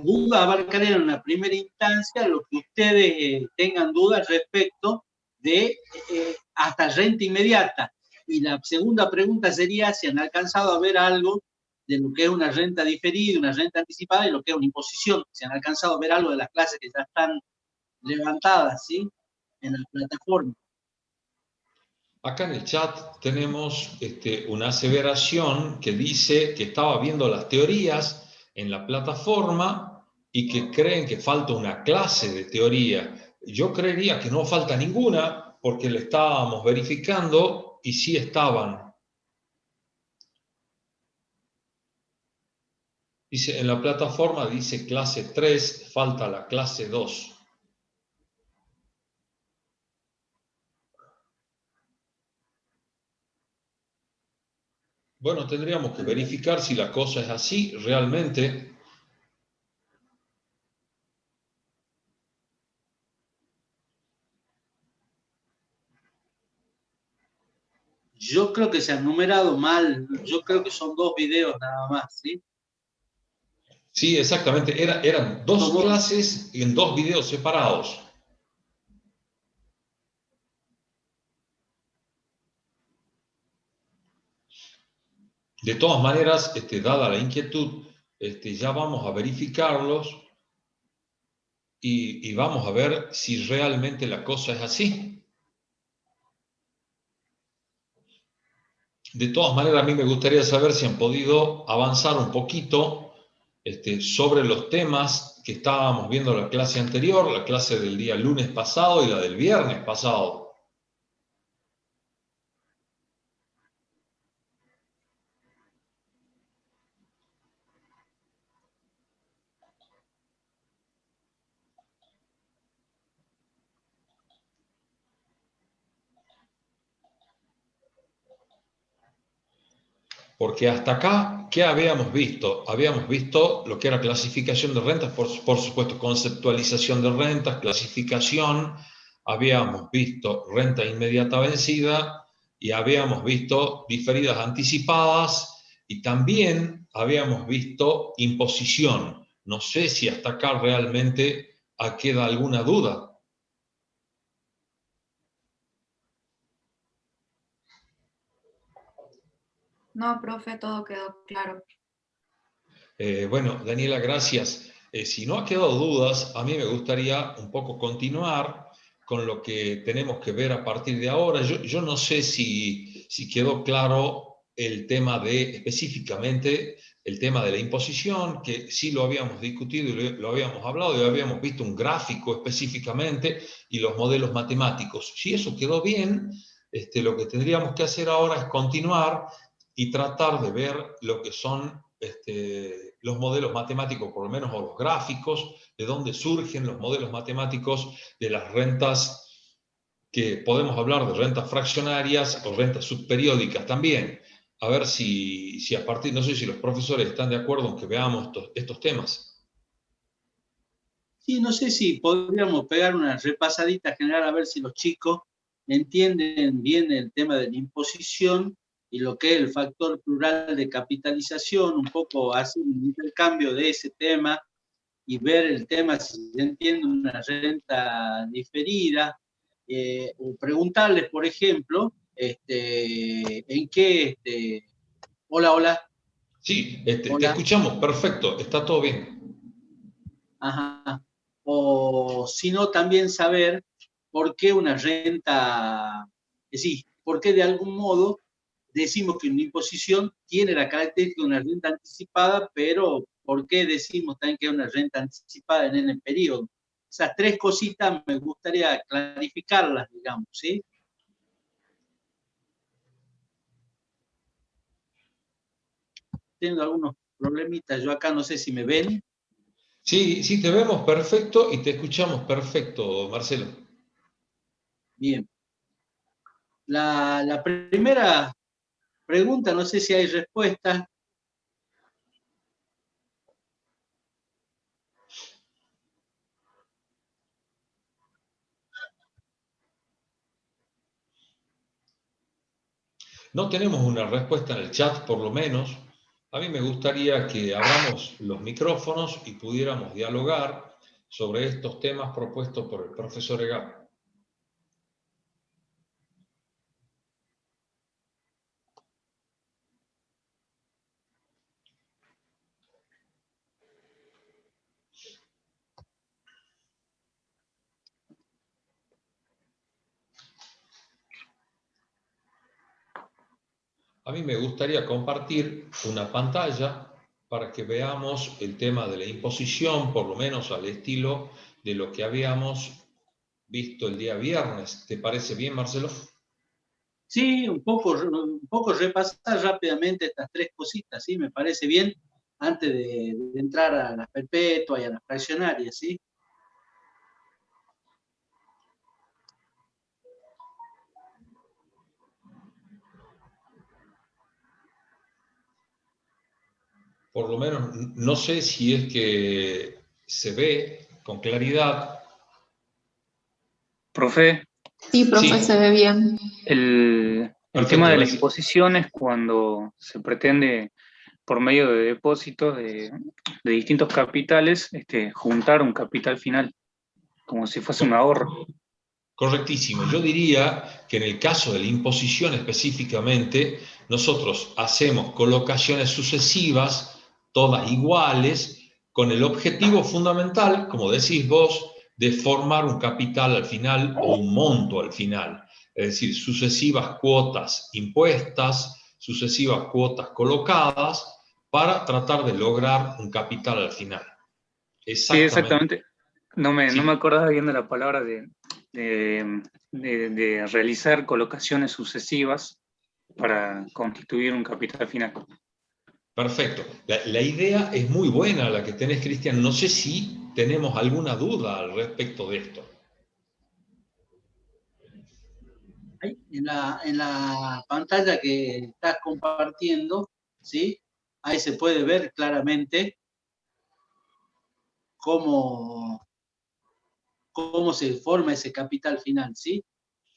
dudas abarcarían en una primera instancia lo que ustedes tengan dudas respecto de hasta renta inmediata. Y la segunda pregunta sería si han alcanzado a ver algo de lo que es una renta diferida, una renta anticipada y lo que es una imposición. Si han alcanzado a ver algo de las clases que ya están levantadas, ¿sí? En la plataforma. Acá en el chat tenemos una aseveración que dice que estaba viendo las teorías en la plataforma y que creen que falta una clase de teoría. Yo creería que no falta ninguna porque le estábamos verificando y sí estaban. Dice, en la plataforma dice clase 3, falta la clase 2. Bueno, tendríamos que verificar si la cosa es así realmente. Yo creo que se han numerado mal. Yo creo que son 2 videos nada más, ¿sí? Sí, exactamente. Eran 2 clases en 2 videos separados. De todas maneras, dada la inquietud, ya vamos a verificarlos y vamos a ver si realmente la cosa es así. De todas maneras, a mí me gustaría saber si han podido avanzar un poquito sobre los temas que estábamos viendo en la clase anterior, la clase del día lunes pasado y la del viernes pasado. Porque hasta acá, ¿qué habíamos visto? Habíamos visto lo que era clasificación de rentas, por supuesto, conceptualización de rentas, clasificación, habíamos visto renta inmediata vencida y habíamos visto diferidas anticipadas y también habíamos visto imposición. No sé si hasta acá realmente queda alguna duda. No, profe, todo quedó claro. Bueno, Daniela, gracias. Si no ha quedado dudas, a mí me gustaría un poco continuar con lo que tenemos que ver a partir de ahora. Yo no sé si quedó claro el tema específicamente el tema de la imposición, que sí lo habíamos discutido y lo habíamos hablado y habíamos visto un gráfico específicamente y los modelos matemáticos. Si eso quedó bien, lo que tendríamos que hacer ahora es continuar y tratar de ver lo que son los modelos matemáticos, por lo menos, o los gráficos, de dónde surgen los modelos matemáticos de las rentas, que podemos hablar de rentas fraccionarias o rentas subperiódicas también. A ver si a partir, no sé si los profesores están de acuerdo en que veamos estos temas. Sí, no sé si podríamos pegar una repasadita general a ver si los chicos entienden bien el tema de la imposición y lo que es el factor plural de capitalización, un poco hacer un intercambio de ese tema y ver el tema si se entiende una renta diferida, o preguntarles, por ejemplo, en qué, hola, hola. Sí, te Hola. escuchamos, perfecto, está todo bien. Ajá. O si no, también saber por qué una renta, es decir, por qué de algún modo decimos que una imposición tiene la característica de una renta anticipada, pero por qué decimos también que es una renta anticipada en el periodo. Esas 3 cositas me gustaría clarificarlas, digamos, ¿sí? Tengo algunos problemitas, yo acá no sé si me ven. Sí, sí, te vemos perfecto y te escuchamos perfecto, Marcelo. Bien. La primera pregunta, no sé si hay respuesta. No tenemos una respuesta en el chat, por lo menos, A mí me gustaría que abramos los micrófonos y pudiéramos dialogar sobre estos temas propuestos por el profesor Egap. A mí me gustaría compartir una pantalla para que veamos el tema de la imposición, por lo menos al estilo de lo que habíamos visto el día viernes. ¿Te parece bien, Marcelo? Sí, un poco repasar rápidamente estas tres cositas, ¿sí? Me parece bien, antes de entrar a las perpetuas y a las fraccionarias, ¿sí? Por lo menos, no sé si es que se ve con claridad. Profe, Sí, profe, Sí, se ve bien. el perfecto, tema de la gracias. imposición es cuando se pretende, por medio de depósitos de distintos capitales, juntar un capital final, como si fuese un ahorro. Correctísimo. Yo diría que en el caso de la imposición específicamente, nosotros hacemos colocaciones sucesivas, todas iguales, con el objetivo fundamental, como decís vos, de formar un capital al final o un monto al final. Es decir, sucesivas cuotas impuestas, sucesivas cuotas colocadas, para tratar de lograr un capital al final. Sí, Exactamente. exactamente. No me Sí. acordaba bien de la palabra de realizar colocaciones sucesivas para constituir un capital final. Perfecto. La idea es muy buena la que tenés, Cristian. No sé si tenemos alguna duda al respecto de esto. Ahí, en la pantalla que estás compartiendo, ¿sí? Ahí se puede ver claramente cómo se forma ese capital final, ¿sí?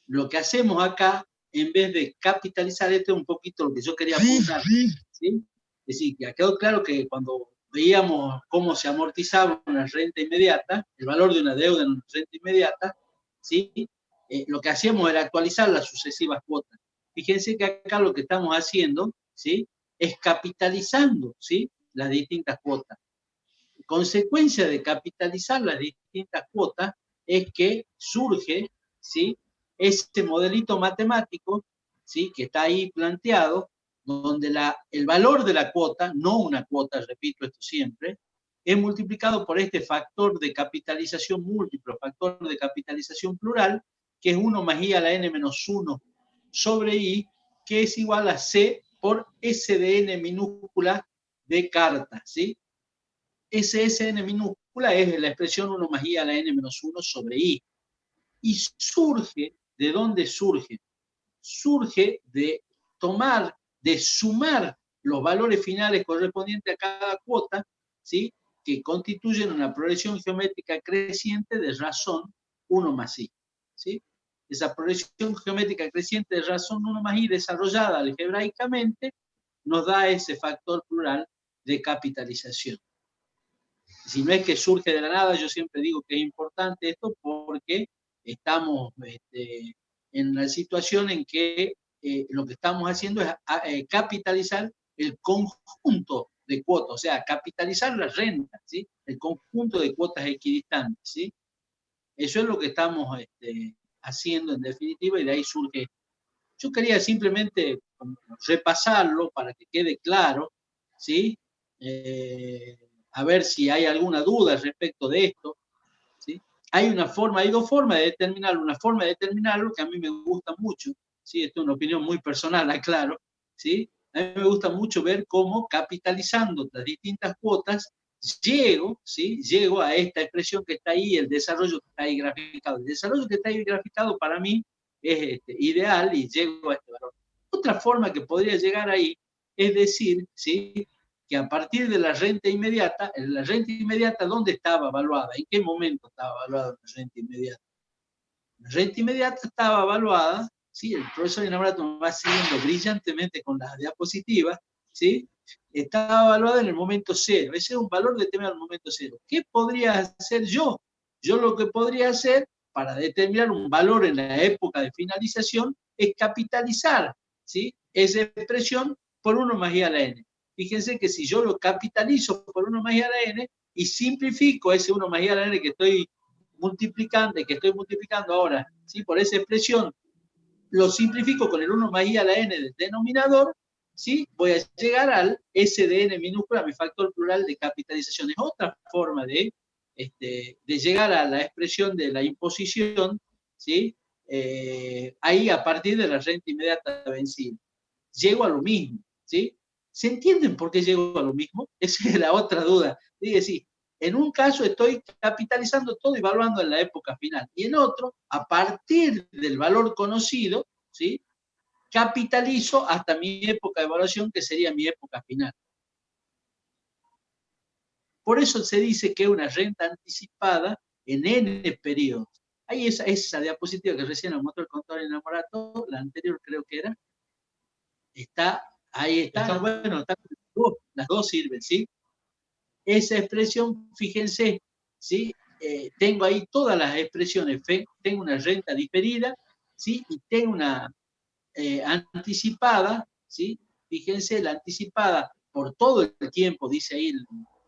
Lo que hacemos acá, en vez de capitalizar, esto es un poquito lo que yo quería apuntar, ¿sí? Es decir, que ha quedado claro que cuando veíamos cómo se amortizaba una renta inmediata, el valor de una deuda en una renta inmediata, ¿sí? Lo que hacíamos era actualizar las sucesivas cuotas. Fíjense que acá lo que estamos haciendo, ¿sí? Es capitalizando, ¿sí? Las distintas cuotas. Consecuencia de capitalizar las distintas cuotas es que surge, ¿sí? Este modelito matemático, ¿sí? Que está ahí planteado, donde el valor de la cuota, no una cuota, repito esto siempre, es multiplicado por este factor de capitalización múltiplo, factor de capitalización plural, que es 1 más i a la n menos 1 sobre i, que es igual a c por s de n minúscula de carta, ¿sí? SSN minúscula es la expresión 1 más i a la n menos 1 sobre i. Y surge, ¿de dónde surge? Surge de tomar, de sumar los valores finales correspondientes a cada cuota, ¿sí? Que constituyen una progresión geométrica creciente de razón 1 más i. ¿Sí? Esa progresión geométrica creciente de razón 1 más i desarrollada algebraicamente nos da ese factor plural de capitalización. Si no es que surge de la nada, yo siempre digo que es importante esto porque estamos en la situación en que lo que estamos haciendo es capitalizar el conjunto de cuotas, o sea, capitalizar las rentas, ¿sí? El conjunto de cuotas equidistantes, ¿sí? Eso es lo que estamos haciendo en definitiva y de ahí surge. Yo quería simplemente repasarlo para que quede claro, ¿sí? A ver si hay alguna duda respecto de esto, ¿sí? Hay dos formas de determinarlo. Una forma de determinarlo que a mí me gusta mucho, ¿sí? Esto es una opinión muy personal, aclaro, ¿sí? A mí me gusta mucho ver cómo capitalizando las distintas cuotas llego, ¿sí? Llego a esta expresión que está ahí, el desarrollo que está ahí graficado. El desarrollo que está ahí graficado para mí es ideal y llego a este valor. Otra forma que podría llegar ahí es decir, ¿sí? Que a partir de la renta inmediata, ¿dónde estaba evaluada? ¿En qué momento estaba evaluada la renta inmediata? La renta inmediata estaba evaluada, ¿sí? El profesor Inamorato me va siguiendo brillantemente con las diapositivas, ¿sí? Estaba evaluada en el momento cero. Ese es un valor determinado en el momento cero. ¿Qué podría hacer yo? Yo lo que podría hacer para determinar un valor en la época de finalización es capitalizar, ¿sí?, esa expresión por 1 más i a la n. Fíjense que si yo lo capitalizo por 1 más i a la n y simplifico ese 1 más i a la n que estoy multiplicando ahora, ¿sí?, por esa expresión, lo simplifico con el 1 más i a la n del denominador, ¿sí?, voy a llegar al s de n minúscula, mi factor plural de capitalización. Es otra forma de llegar a la expresión de la imposición, ¿sí?, ahí a partir de la renta inmediata vencida. Llego a lo mismo, ¿sí? ¿Se entienden por qué llego a lo mismo? Esa es la otra duda. Es decir, en un caso estoy capitalizando todo y evaluando en la época final, y en otro, a partir del valor conocido, ¿sí?, capitalizo hasta mi época de evaluación, que sería mi época final. Por eso se dice que una renta anticipada en n periodos. Ahí esa diapositiva que recién nos mostró el contador Enamorato, la anterior creo que era, ahí está, bueno, las dos sirven, ¿sí? Esa expresión, fíjense, ¿sí? Tengo ahí todas las expresiones, tengo una renta diferida, ¿sí?, y tengo una anticipada, ¿sí? Fíjense, la anticipada por todo el tiempo, dice ahí la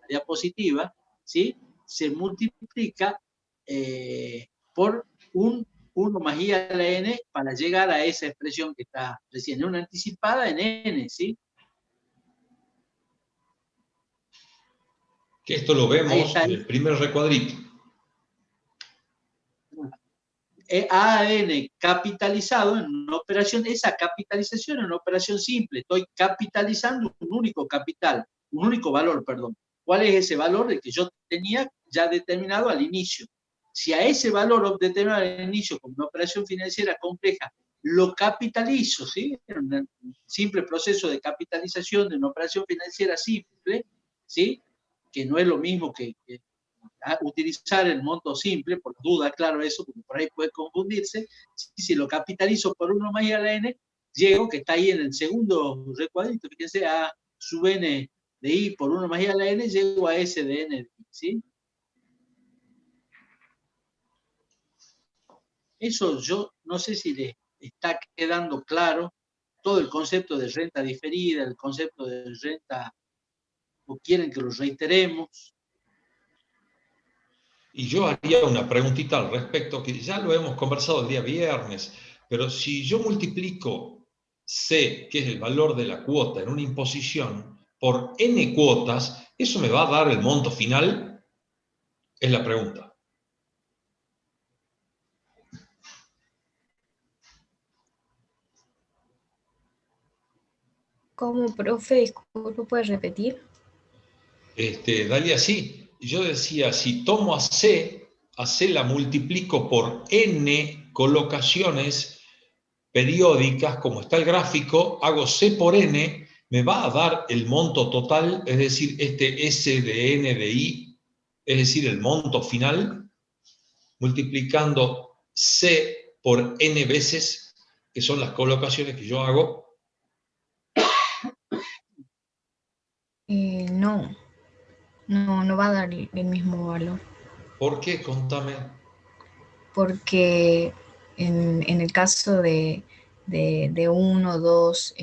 diapositiva, ¿sí?, se multiplica por 1 más i a la n para llegar a esa expresión que está recién, una anticipada en n, ¿sí? Que esto lo vemos en el primer recuadrito. A a n capitalizado en una operación, esa capitalización es una operación simple, estoy capitalizando un único capital, un único valor, perdón. ¿Cuál es ese valor? El que yo tenía ya determinado al inicio. Si a ese valor determinado al inicio, como una operación financiera compleja, lo capitalizo, ¿sí?, en un simple proceso de capitalización de una operación financiera simple, ¿sí?, que no es lo mismo que utilizar el monto simple, por duda, claro, eso, porque por ahí puede confundirse. Si lo capitalizo por 1 más i a la n, llego, que está ahí en el segundo recuadrito, fíjense, a sub n de i por 1 más i a la n, llego a s de n de i, ¿sí? Eso yo no sé si les está quedando claro todo el concepto de renta diferida, el concepto de renta, o quieren que lo reiteremos. Y yo haría una preguntita al respecto, que ya lo hemos conversado el día viernes, pero si yo multiplico C, que es el valor de la cuota en una imposición, por n cuotas, ¿eso me va a dar el monto final? Es la pregunta. ¿Cómo, profe? Disculpe, ¿puede repetir? Dalia, sí. Yo decía, si tomo a C la multiplico por n colocaciones periódicas, como está el gráfico, hago C por n, me va a dar el monto total, es decir, este S de n de i, es decir, el monto final, multiplicando C por n veces, que son las colocaciones que yo hago. No va a dar el mismo valor. ¿Por qué? Contame. Porque en el caso de 1, 2,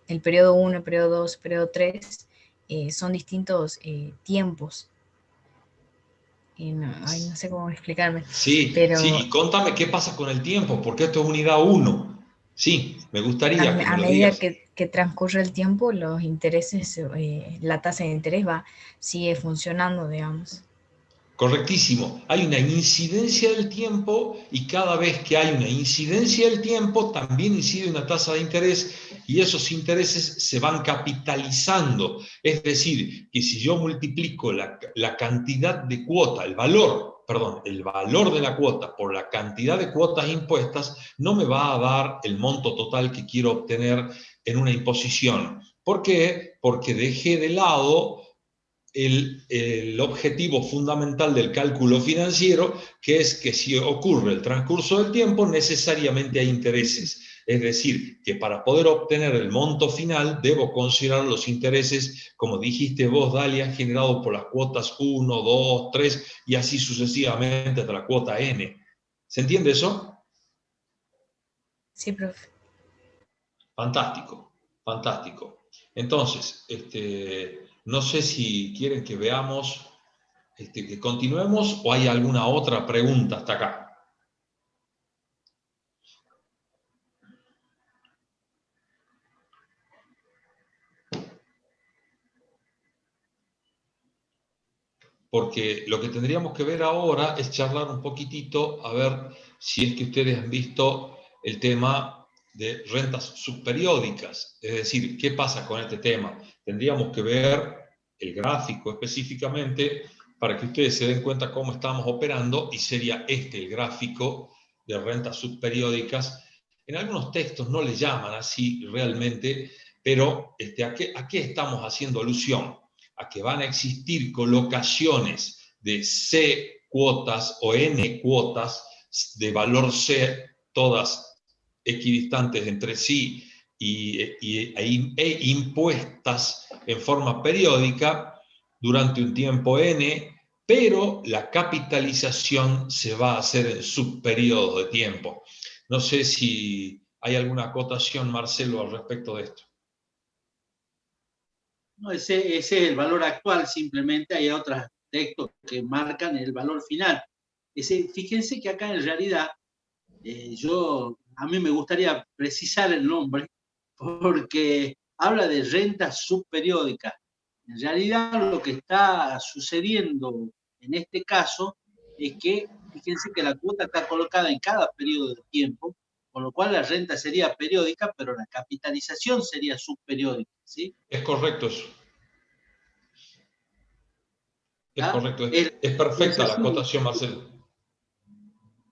el periodo 1, el periodo 2, el periodo 3, son distintos tiempos. No sé cómo explicarme. Sí, pero sí, y contame qué pasa con el tiempo, porque esto es unidad 1. Sí, me gustaría que me a lo medida digas. que transcurre el tiempo, los intereses, la tasa de interés sigue funcionando, digamos. Correctísimo. Hay una incidencia del tiempo y cada vez que hay una incidencia del tiempo también incide una tasa de interés y esos intereses se van capitalizando. Es decir, que si yo multiplico la cantidad de cuota, el valor de la cuota por la cantidad de cuotas impuestas, no me va a dar el monto total que quiero obtener en una imposición. ¿Por qué? Porque dejé de lado el objetivo fundamental del cálculo financiero, que es que si ocurre el transcurso del tiempo, necesariamente hay intereses. Es decir, que para poder obtener el monto final debo considerar los intereses, como dijiste vos, Dalia, generados por las cuotas 1, 2, 3 y así sucesivamente hasta la cuota n. ¿Se entiende eso? Sí, profe. Fantástico, fantástico. Entonces, no sé si quieren que veamos, que continuemos o hay alguna otra pregunta hasta acá. Porque lo que tendríamos que ver ahora es charlar un poquitito, a ver si es que ustedes han visto el tema de rentas subperiódicas. Es decir, ¿qué pasa con este tema? Tendríamos que ver el gráfico específicamente para que ustedes se den cuenta cómo estamos operando, y sería el gráfico de rentas subperiódicas. En algunos textos no le llaman así realmente, pero ¿a qué estamos haciendo alusión? A que van a existir colocaciones de C cuotas o N cuotas de valor C, todas equidistantes entre sí e impuestas en forma periódica durante un tiempo N, pero la capitalización se va a hacer en subperiodos de tiempo. No sé si hay alguna acotación, Marcelo, al respecto de esto. No, ese es el valor actual, simplemente hay otros textos que marcan el valor final. Fíjense que acá en realidad a mí me gustaría precisar el nombre porque habla de rentas subperiódicas. En realidad lo que está sucediendo en este caso es que, fíjense que la cuota está colocada en cada periodo de tiempo, con lo cual la renta sería periódica, pero la capitalización sería subperiódica, ¿sí? Es correcto eso. Es correcto. Es Es perfecta la así. acotación, Marcelo.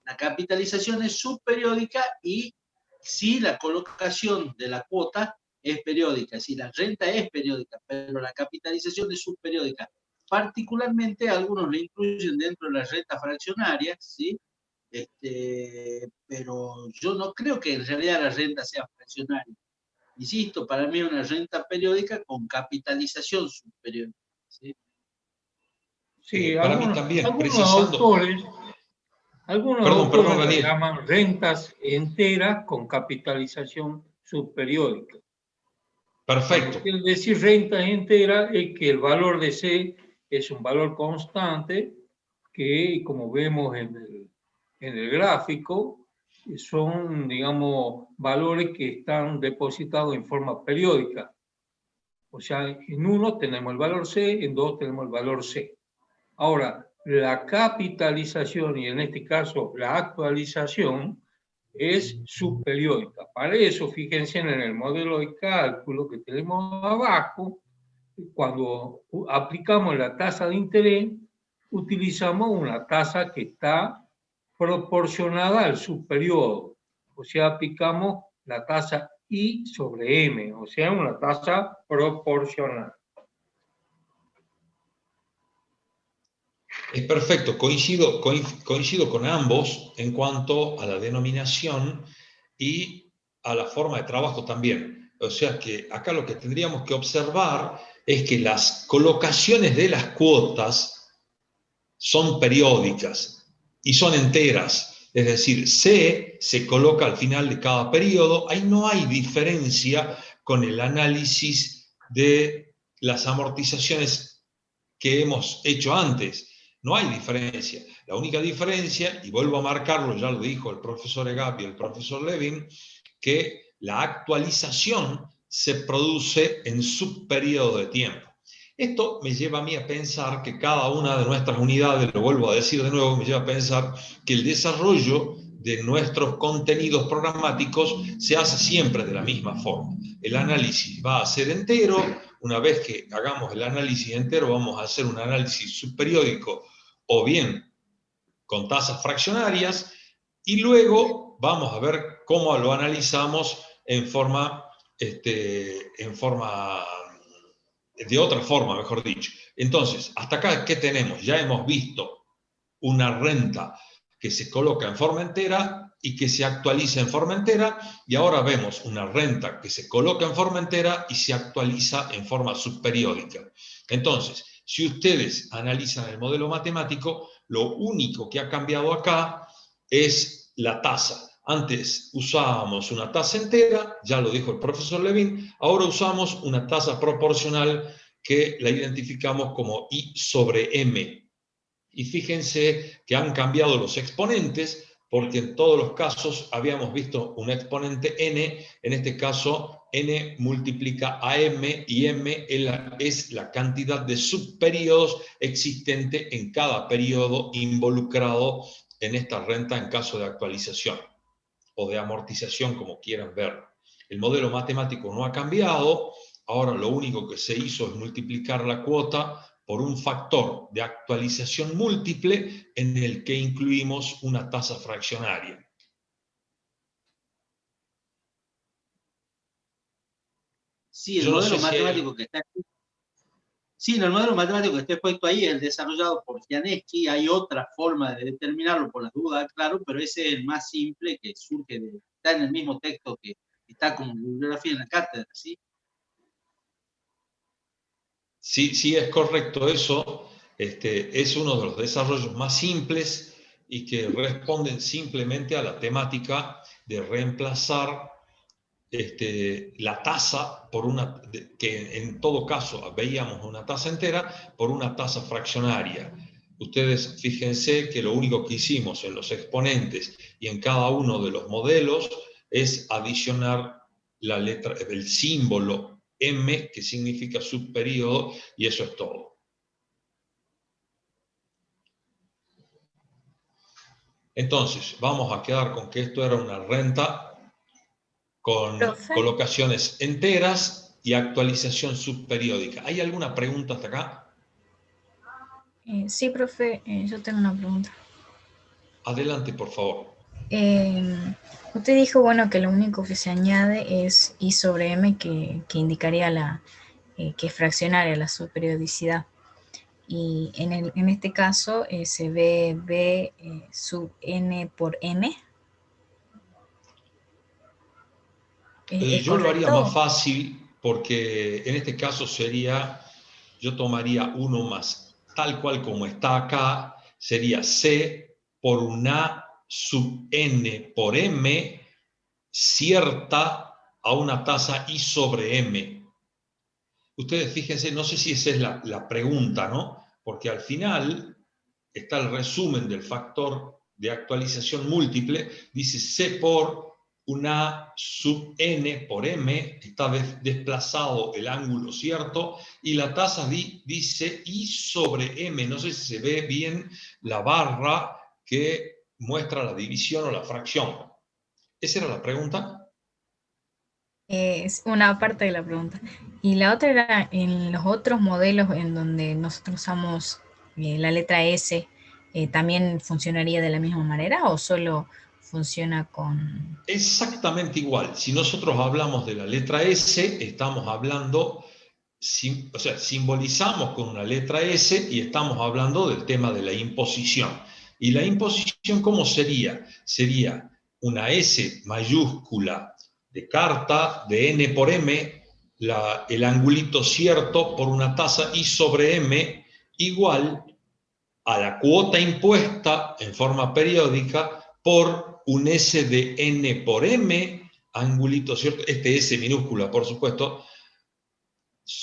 La capitalización es subperiódica y si la colocación de la cuota es periódica, si la renta es periódica, pero la capitalización es subperiódica. Particularmente algunos le incluyen dentro de las rentas fraccionarias, ¿sí? Pero yo no creo que en realidad la renta sea fraccionaria. Insisto, para mí es una renta periódica con capitalización subperiódica, ¿sí? Sí, Para mí también, algunos precisando. autores las Daniel. llaman rentas enteras con capitalización subperiódica. Perfecto. Cuando quiere decir rentas enteras es que el valor de C es un valor constante que, como vemos en el gráfico, son, digamos, valores que están depositados en forma periódica. O sea, en uno tenemos el valor C, en dos tenemos el valor C. Ahora, la capitalización, y en este caso la actualización, es subperiódica. Para eso, fíjense en el modelo de cálculo que tenemos abajo, cuando aplicamos la tasa de interés, utilizamos una tasa que está proporcionada al subperiodo. O sea, aplicamos la tasa I sobre M, o sea, una tasa proporcional. Es perfecto, coincido con ambos en cuanto a la denominación y a la forma de trabajo también. O sea que acá lo que tendríamos que observar es que las colocaciones de las cuotas son periódicas y son enteras. Es decir, C se coloca al final de cada periodo. Ahí no hay diferencia con el análisis de las amortizaciones que hemos hecho antes. No hay diferencia. La única diferencia, y vuelvo a marcarlo, ya lo dijo el profesor Egap y el profesor Levin, que la actualización se produce en subperiodo de tiempo. Esto me lleva a mí a pensar que cada una de nuestras unidades, lo vuelvo a decir de nuevo, me lleva a pensar que el desarrollo de nuestros contenidos programáticos se hace siempre de la misma forma. El análisis va a ser entero. Una vez que hagamos el análisis entero, vamos a hacer un análisis subperiódico o bien con tasas fraccionarias, y luego vamos a ver cómo lo analizamos de otra forma, mejor dicho. Entonces, hasta acá, ¿qué tenemos? Ya hemos visto una renta que se coloca en forma entera y que se actualiza en forma entera, y ahora vemos una renta que se coloca en forma entera y se actualiza en forma subperiódica. Entonces, si ustedes analizan el modelo matemático, lo único que ha cambiado acá es la tasa. Antes usábamos una tasa entera, ya lo dijo el profesor Levin, ahora usamos una tasa proporcional que la identificamos como I sobre M. Y fíjense que han cambiado los exponentes, porque en todos los casos habíamos visto un exponente n, en este caso n multiplica a m, y m es la cantidad de subperiodos existente en cada periodo involucrado en esta renta en caso de actualización, o de amortización, como quieran ver. El modelo matemático no ha cambiado, ahora lo único que se hizo es multiplicar la cuota por un factor de actualización múltiple en el que incluimos una tasa fraccionaria. Sí, el modelo matemático que está... Sí, el modelo matemático que está expuesto ahí es el desarrollado por Janeski. Hay otra forma de determinarlo, por las dudas, claro, pero ese es el más simple que surge está en el mismo texto que está como bibliografía en la cátedra, ¿sí? Sí, es correcto eso. Es uno de los desarrollos más simples y que responden simplemente a la temática de reemplazar la tasa por una, que en todo caso veíamos una tasa entera, por una tasa fraccionaria. Ustedes fíjense que lo único que hicimos en los exponentes y en cada uno de los modelos es adicionar la letra, el símbolo M, que significa subperíodo, y eso es todo. Entonces, vamos a quedar con que esto era una renta con colocaciones enteras y actualización subperiódica. ¿Hay alguna pregunta hasta acá? Sí, profe, yo tengo una pregunta. Adelante, por favor. Usted dijo, bueno, que lo único que se añade es I sobre M, que indicaría que es fraccionaria la subperiodicidad. Y en este caso se ve B sub N por M. Yo lo haría más fácil, porque en este caso sería, yo tomaría 1 más, tal cual como está acá, sería C por un A sub N por M, cierta a una tasa I sobre M. Ustedes fíjense, no sé si esa es la pregunta, ¿no? Porque al final está el resumen del factor de actualización múltiple, dice C por una sub n por m, está desplazado el ángulo cierto, y la tasa dice I sobre m. No sé si se ve bien la barra que muestra la división o la fracción. ¿Esa era la pregunta? Es una parte de la pregunta. Y la otra era, en los otros modelos en donde nosotros usamos la letra S, ¿también funcionaría de la misma manera o solo funciona con...? Exactamente igual. Si nosotros hablamos de la letra S, estamos hablando, o sea, simbolizamos con una letra S y estamos hablando del tema de la imposición. ¿Y la imposición cómo sería? Sería una S mayúscula de carta de N por M, el angulito cierto por una tasa I sobre M, igual a la cuota impuesta en forma periódica por un S de N por M, angulito cierto, este S minúscula, por supuesto,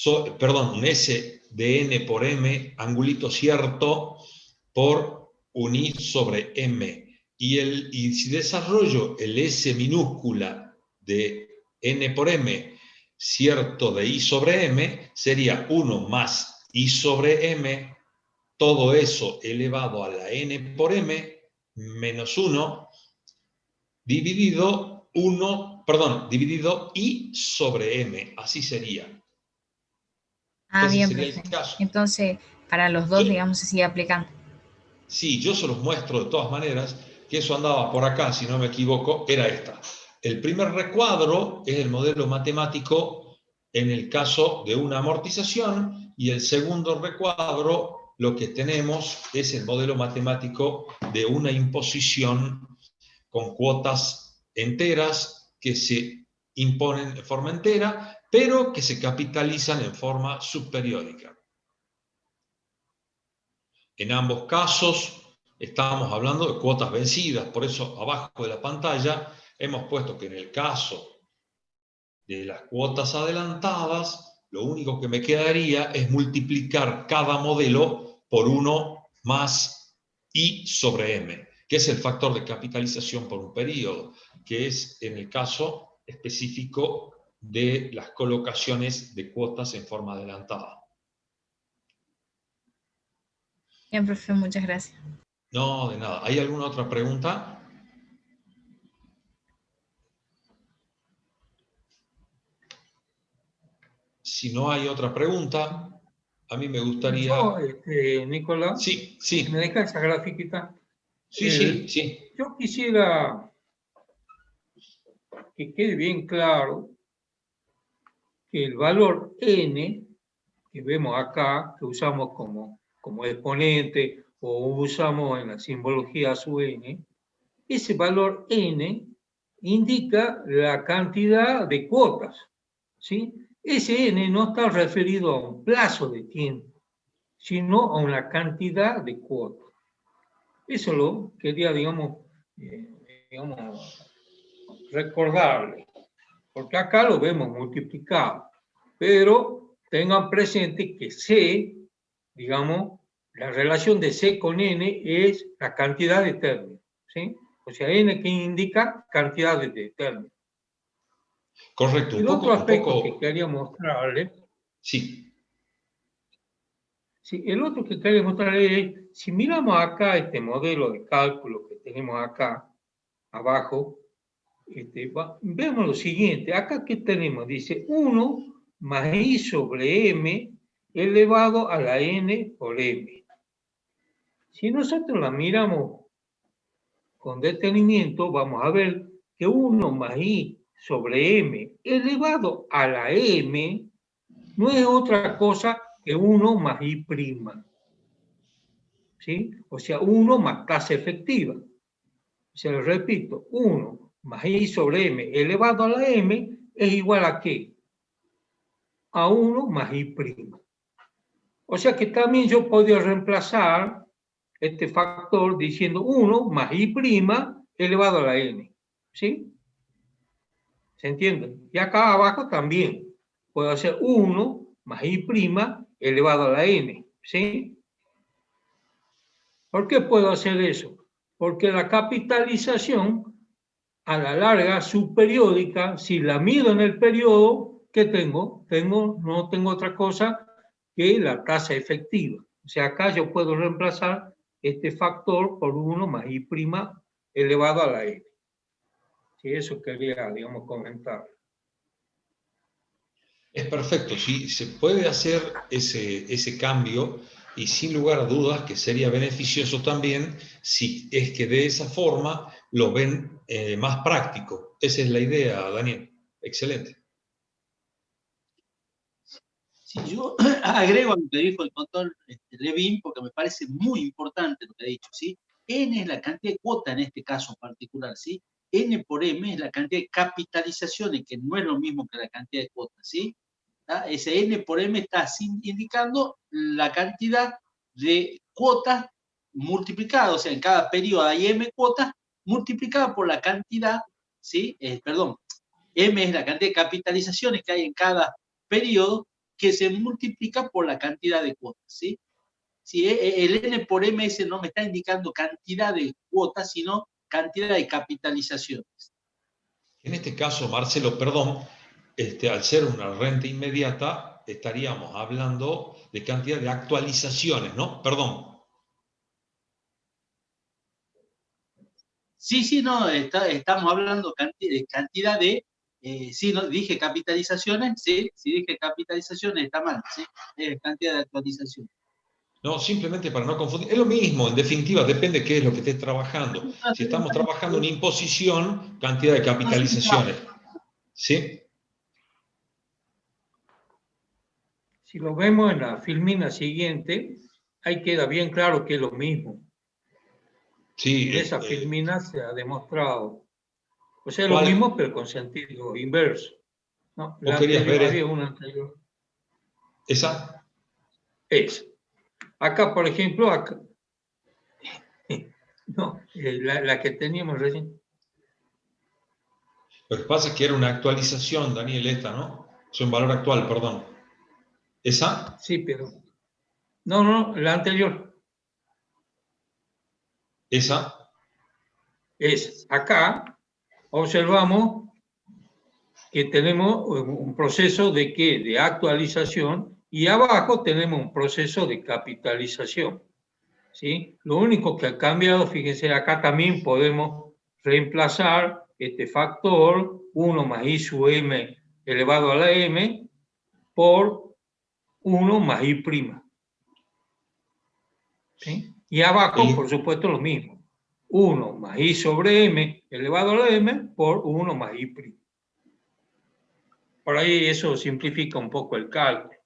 un S de N por M, angulito cierto, por un I sobre M. Y si desarrollo el S minúscula de N por M, cierto de I sobre M, sería 1 más I sobre M, todo eso elevado a la N por M, menos 1, dividido I sobre M, así sería. Ese bien, sería el caso. Entonces, para los dos, digamos, se sigue aplicando. Sí, yo se los muestro de todas maneras, que eso andaba por acá, si no me equivoco, era esta. El primer recuadro es el modelo matemático en el caso de una amortización, y el segundo recuadro, lo que tenemos es el modelo matemático de una imposición con cuotas enteras que se imponen en forma entera, pero que se capitalizan en forma subperiódica. En ambos casos estamos hablando de cuotas vencidas, por eso abajo de la pantalla hemos puesto que en el caso de las cuotas adelantadas, lo único que me quedaría es multiplicar cada modelo por 1 más I sobre M, que es el factor de capitalización por un periodo, que es en el caso específico de las colocaciones de cuotas en forma adelantada. Bien, profe, muchas gracias. No, de nada. ¿Hay alguna otra pregunta? Si no hay otra pregunta, a mí me gustaría... Yo, Nicolás, Sí, si me sí. deja esa grafiquita. Sí, sí. Yo quisiera que quede bien claro que el valor n, que vemos acá, que usamos como exponente o usamos en la simbología su n, ese valor n indica la cantidad de cuotas, ¿sí? Ese n no está referido a un plazo de tiempo, sino a una cantidad de cuotas. Eso lo quería, digamos recordarle, porque acá lo vemos multiplicado, pero tengan presente que C, digamos, la relación de C con N es la cantidad de términos, ¿sí? O sea, N que indica cantidad de términos. Correcto. El otro aspecto que quería mostrarle, sí. Sí, el otro que quería mostrarle es, si miramos acá este modelo de cálculo que tenemos acá abajo, vemos lo siguiente. Acá, ¿qué tenemos? Dice 1 más I sobre M elevado a la N por M. Si nosotros la miramos con detenimiento, vamos a ver que 1 más I sobre M elevado a la M no es otra cosa que 1 más I prima. ¿Sí? O sea, 1 más tasa efectiva. Se lo repito, 1 más I sobre M elevado a la M es igual a ¿qué? A 1 más I prima. O sea que también yo podría reemplazar este factor diciendo 1 más I prima elevado a la N. ¿Sí? ¿Se entiende? Y acá abajo también puedo hacer 1 más I prima elevado a la N. ¿Sí? ¿Por qué puedo hacer eso? Porque la capitalización a la larga subperiódica, si la mido en el periodo, ¿qué tengo? No tengo otra cosa que la tasa efectiva. O sea, acá yo puedo reemplazar este factor por 1 más I' elevado a la N. Sí, eso quería, digamos, comentar. Es perfecto, sí, se puede hacer ese cambio y sin lugar a dudas que sería beneficioso también si es que de esa forma lo ven más práctico. Esa es la idea, Daniel. Excelente. Sí, yo agrego a lo que dijo el doctor Levin, porque me parece muy importante lo que ha dicho, ¿sí? N es la cantidad de cuota en este caso particular, ¿sí? N por M es la cantidad de capitalizaciones, que no es lo mismo que la cantidad de cuotas, ¿sí? Ese N por M está indicando la cantidad de cuotas multiplicada, o sea, en cada periodo hay M cuotas multiplicada por la cantidad, ¿sí? M es la cantidad de capitalizaciones que hay en cada periodo que se multiplica por la cantidad de cuotas, ¿sí? Si el N por MS no me está indicando cantidad de cuotas, sino cantidad de capitalizaciones. En este caso, Marcelo, perdón, al ser una renta inmediata, estaríamos hablando de cantidad de actualizaciones, ¿no? Perdón. Sí, no, estamos hablando de cantidad de, sí, no, dije capitalizaciones, sí, si dije capitalizaciones está mal, sí, cantidad de actualizaciones. No, simplemente para no confundir. Es lo mismo, en definitiva, depende qué es lo que estés trabajando. Si estamos trabajando en imposición, cantidad de capitalizaciones. ¿Sí? Si lo vemos en la filmina siguiente, ahí queda bien claro que es lo mismo. Sí, Esa filmina se ha demostrado. O sea, lo ¿cuál? mismo, pero con sentido inverso. ¿No? ¿Vos querías ver Había una anterior. esa? Es. Acá, por ejemplo, acá. No, la que teníamos recién. Lo que pasa es que era una actualización, Daniel, esta, ¿no? Es un valor actual, perdón. ¿Esa? Sí, pero. No, la anterior. ¿Esa? Es acá, observamos que tenemos un proceso de ¿qué? De actualización, y abajo tenemos un proceso de capitalización. ¿Sí? Lo único que ha cambiado, fíjense, acá también podemos reemplazar este factor 1 más i sub m elevado a la m por 1 más i'. ¿Sí? Y abajo, por supuesto, lo mismo. 1 más i sobre m elevado a la m por 1 más i'. Por ahí eso simplifica un poco el cálculo.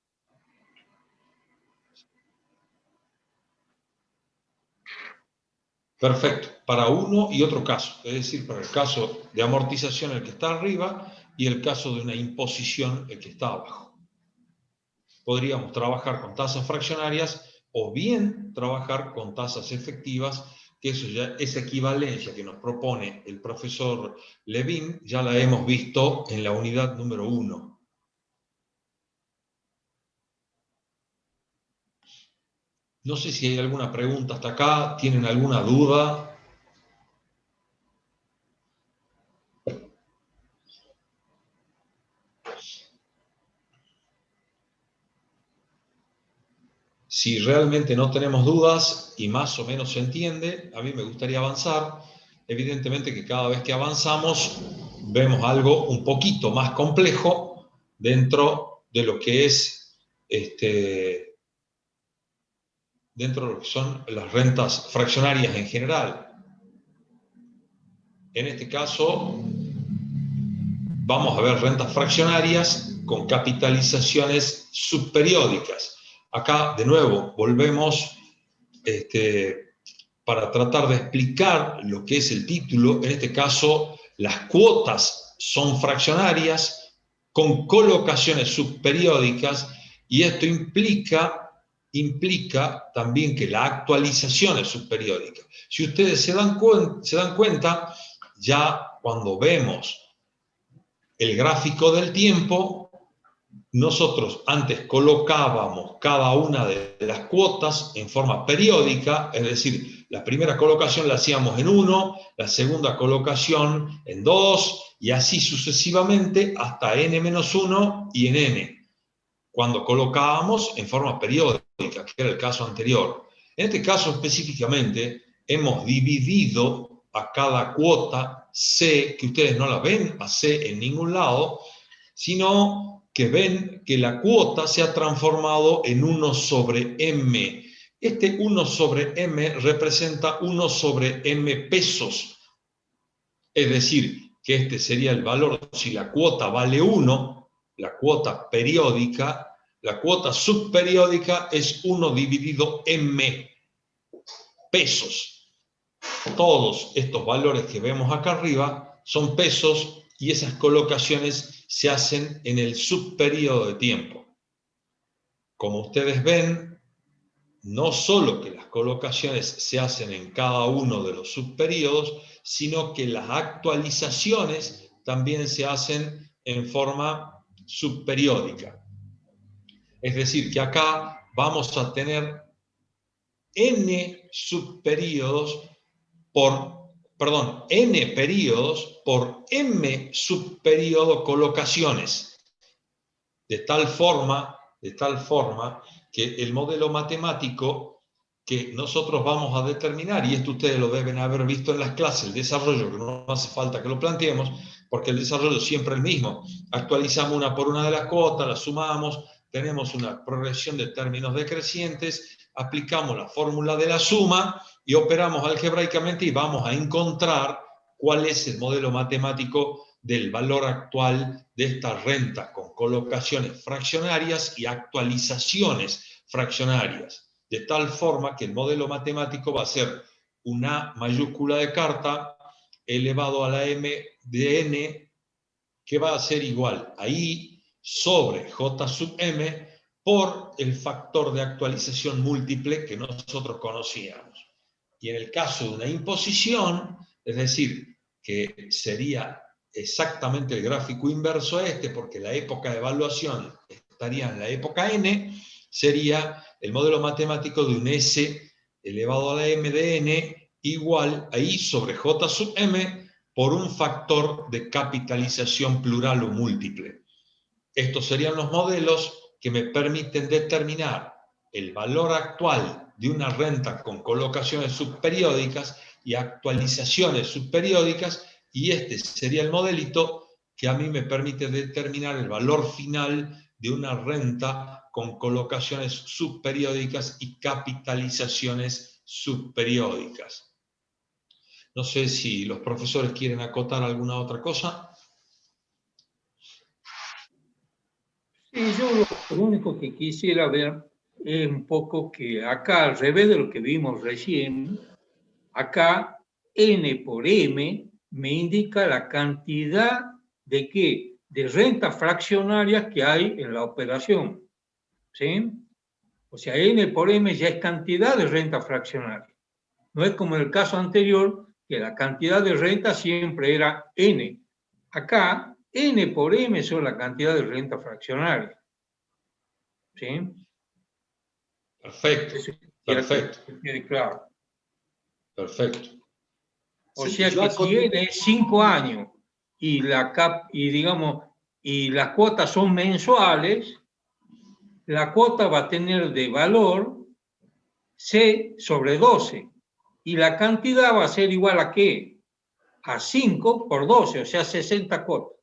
Perfecto. Para uno y otro caso. Es decir, para el caso de amortización, el que está arriba, y el caso de una imposición, el que está abajo. Podríamos trabajar con tasas fraccionarias o bien trabajar con tasas efectivas, que eso ya, esa equivalencia que nos propone el profesor Levin, ya la hemos visto en la unidad número 1. No sé si hay alguna pregunta hasta acá, ¿tienen alguna duda? Si realmente no tenemos dudas y más o menos se entiende, a mí me gustaría avanzar. Evidentemente que cada vez que avanzamos vemos algo un poquito más complejo dentro de lo que es dentro de lo que son las rentas fraccionarias en general. En este caso vamos a ver rentas fraccionarias con capitalizaciones subperiódicas. Acá, de nuevo, volvemos para tratar de explicar lo que es el título. En este caso, las cuotas son fraccionarias con colocaciones subperiódicas, y esto implica también que la actualización es subperiódica. Si ustedes se dan cuenta, ya cuando vemos el gráfico del tiempo, nosotros antes colocábamos cada una de las cuotas en forma periódica, es decir, la primera colocación la hacíamos en 1, la segunda colocación en 2, y así sucesivamente hasta n-1 y en n, cuando colocábamos en forma periódica, que era el caso anterior. En este caso específicamente, hemos dividido a cada cuota C, que ustedes no la ven a C en ningún lado, sino que ven que la cuota se ha transformado en 1 sobre m. Este 1 sobre m representa 1 sobre m pesos. Es decir, que este sería el valor, si la cuota vale 1, la cuota periódica, la cuota subperiódica es 1 dividido m pesos. Todos estos valores que vemos acá arriba son pesos, y esas colocaciones se hacen en el subperíodo de tiempo. Como ustedes ven, no solo que las colocaciones se hacen en cada uno de los subperíodos, sino que las actualizaciones también se hacen en forma subperiódica. Es decir, que acá vamos a tener n subperíodos n periodos por m subperiodo colocaciones, de tal forma que el modelo matemático que nosotros vamos a determinar, y esto ustedes lo deben haber visto en las clases, el desarrollo, que no hace falta que lo planteemos, porque el desarrollo siempre es el mismo. Actualizamos una por una de las cuotas, las sumamos, tenemos una progresión de términos decrecientes, aplicamos la fórmula de la suma y operamos algebraicamente y vamos a encontrar cuál es el modelo matemático del valor actual de esta renta con colocaciones fraccionarias y actualizaciones fraccionarias, de tal forma que el modelo matemático va a ser un A mayúscula de carta elevado a la M de N, que va a ser igual a I sobre J sub M por el factor de actualización múltiple que nosotros conocíamos. Y en el caso de una imposición, es decir, que sería exactamente el gráfico inverso a este, porque la época de evaluación estaría en la época N, sería el modelo matemático de un S elevado a la M de N igual a I sobre J sub M por un factor de capitalización plural o múltiple. Estos serían los modelos que me permiten determinar el valor actual de una renta con colocaciones subperiódicas y actualizaciones subperiódicas, y este sería el modelito que a mí me permite determinar el valor final de una renta con colocaciones subperiódicas y capitalizaciones subperiódicas. No sé si los profesores quieren acotar alguna otra cosa. Sí, yo lo único que quisiera ver es un poco que acá, al revés de lo que vimos recién, acá N por M me indica la cantidad de ¿qué? De rentas fraccionarias que hay en la operación. ¿Sí? O sea, N por M ya es cantidad de renta fraccionaria. No es como en el caso anterior, que la cantidad de renta siempre era N. Acá, N por M son la cantidad de renta fraccionaria. ¿Sí? Perfecto, perfecto. Que quede claro. Perfecto. O Sí, sea que si N es 5 años y las cuotas son mensuales, la cuota va a tener de valor C sobre 12. Y la cantidad va a ser igual a ¿qué? A 5 por 12, o sea, 60 cuotas.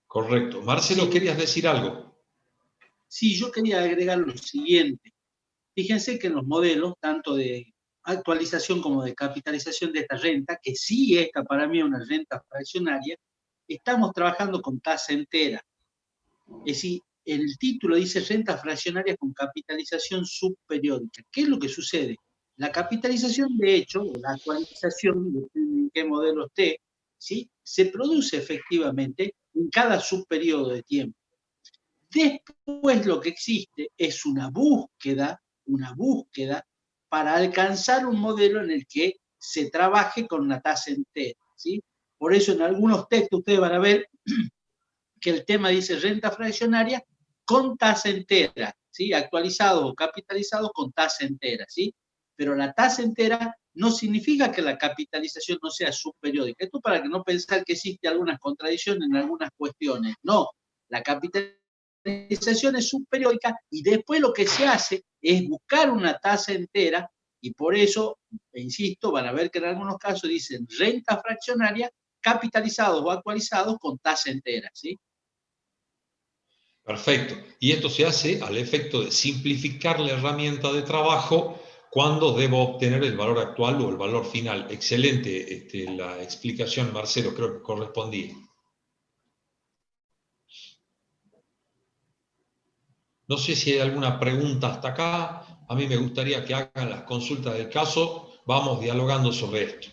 Correcto. Marcelo, Sí. ¿querías decir algo? Sí, yo quería agregar lo siguiente. Fíjense que en los modelos, tanto de actualización como de capitalización de esta renta, que sí esta para mí es una renta fraccionaria, estamos trabajando con tasa entera. Es decir, el título dice renta fraccionaria con capitalización subperiódica. ¿Qué es lo que sucede? La capitalización, de hecho, o la actualización, depende en qué modelo esté, ¿sí? Se produce efectivamente en cada subperiodo de tiempo. Después lo que existe es una búsqueda para alcanzar un modelo en el que se trabaje con una tasa entera, ¿sí? Por eso en algunos textos ustedes van a ver que el tema dice renta fraccionaria con tasa entera, ¿sí? Actualizados o capitalizados con tasa entera, ¿sí? Pero la tasa entera no significa que la capitalización no sea subperiódica. Esto para que no pensar que existe algunas contradicciones en algunas cuestiones. No, la capitalización es subperiódica y después lo que se hace es buscar una tasa entera y por eso, insisto, van a ver que en algunos casos dicen renta fraccionaria capitalizados o actualizados con tasa entera, ¿sí? Perfecto. Y esto se hace al efecto de simplificar la herramienta de trabajo cuando debo obtener el valor actual o el valor final. Excelente la explicación, Marcelo, creo que correspondía. No sé si hay alguna pregunta hasta acá. A mí me gustaría que hagan las consultas del caso. Vamos dialogando sobre esto.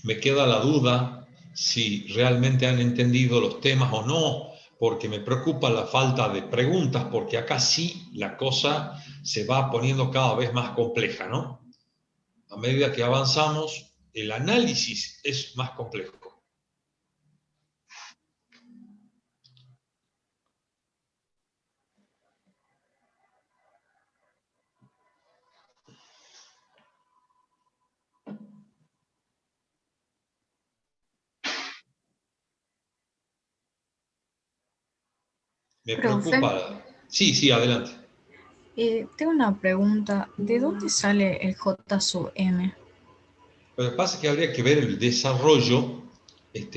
Me queda la duda si realmente han entendido los temas o no, porque me preocupa la falta de preguntas, porque acá sí la cosa se va poniendo cada vez más compleja, ¿no? A medida que avanzamos, el análisis es más complejo. Me preocupa. Sí, adelante. Tengo una pregunta. ¿De dónde sale el J sub M? Lo que pasa es que habría que ver el desarrollo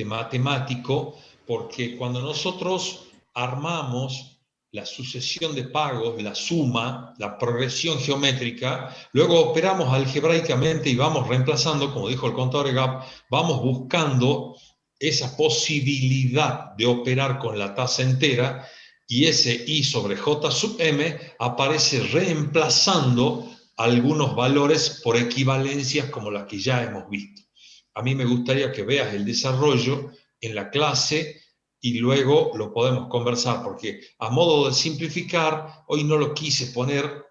matemático, porque cuando nosotros armamos la sucesión de pagos, la suma, la progresión geométrica, luego operamos algebraicamente y vamos reemplazando, como dijo el contador Gap, vamos buscando esa posibilidad de operar con la tasa entera, y ese I sobre J sub M aparece reemplazando algunos valores por equivalencias como las que ya hemos visto. A mí me gustaría que veas el desarrollo en la clase y luego lo podemos conversar, porque a modo de simplificar, hoy no lo quise poner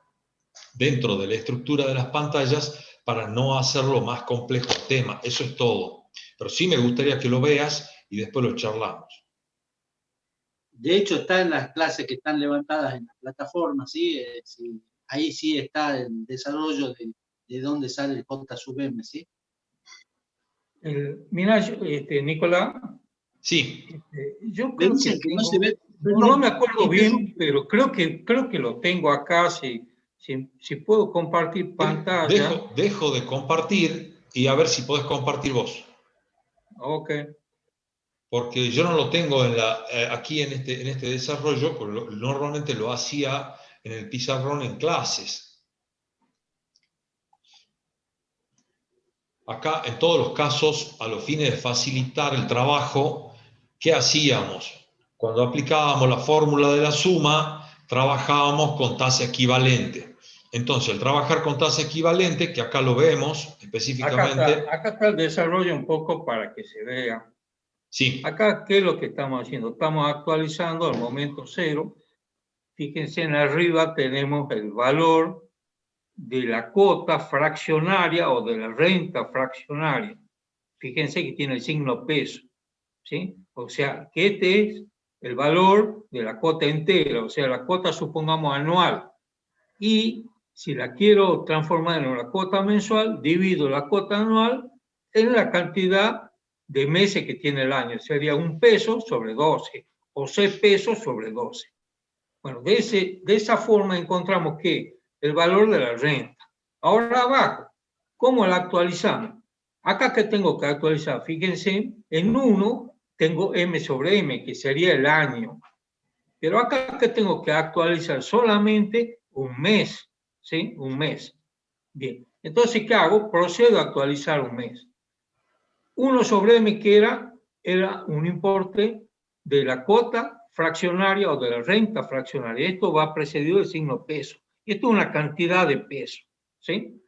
dentro de la estructura de las pantallas para no hacerlo más complejo el tema. Eso es todo. Pero sí me gustaría que lo veas y después lo charlamos. De hecho, está en las clases que están levantadas en la plataforma, ¿sí? Sí, ahí sí está el desarrollo de dónde sale el J sub M, ¿sí? Mira, Nicolás, Sí. yo Me creo dicen que que no se ve. no me acuerdo bien, pero creo que lo tengo acá. Si puedo compartir pantalla. Dejo de compartir y a ver si podés compartir vos. Ok. Porque yo no lo tengo aquí en este desarrollo, porque normalmente lo hacía en el pizarrón en clases. Acá, en todos los casos, a los fines de facilitar el trabajo, ¿qué hacíamos? Cuando aplicábamos la fórmula de la suma, trabajábamos con tasa equivalente. Entonces, al trabajar con tasa equivalente, que acá lo vemos específicamente. Acá está el desarrollo un poco para que se vea. Sí. Acá, ¿qué es lo que estamos haciendo? Estamos actualizando al momento cero. Fíjense, en arriba tenemos el valor de la cuota fraccionaria o de la renta fraccionaria. Fíjense que tiene el signo peso, ¿sí? O sea, que este es el valor de la cuota entera, o sea, la cuota, supongamos, anual. Y si la quiero transformar en una cuota mensual, divido la cuota anual en la cantidad de meses que tiene el año. Sería 1 peso sobre 12 o 6 pesos sobre 12. Bueno, de esa forma encontramos que el valor de la renta. Ahora abajo, ¿cómo la actualizamos? Acá que tengo que actualizar, fíjense, en 1 tengo M sobre M, que sería el año. Pero acá que tengo que actualizar solamente un mes, ¿sí? Un mes. Bien, entonces, ¿qué hago? Procedo a actualizar un mes. 1 sobre M, que era un importe de la cuota fraccionaria o de la renta fraccionaria. Esto va precedido del signo peso. Esto es una cantidad de peso, ¿sí?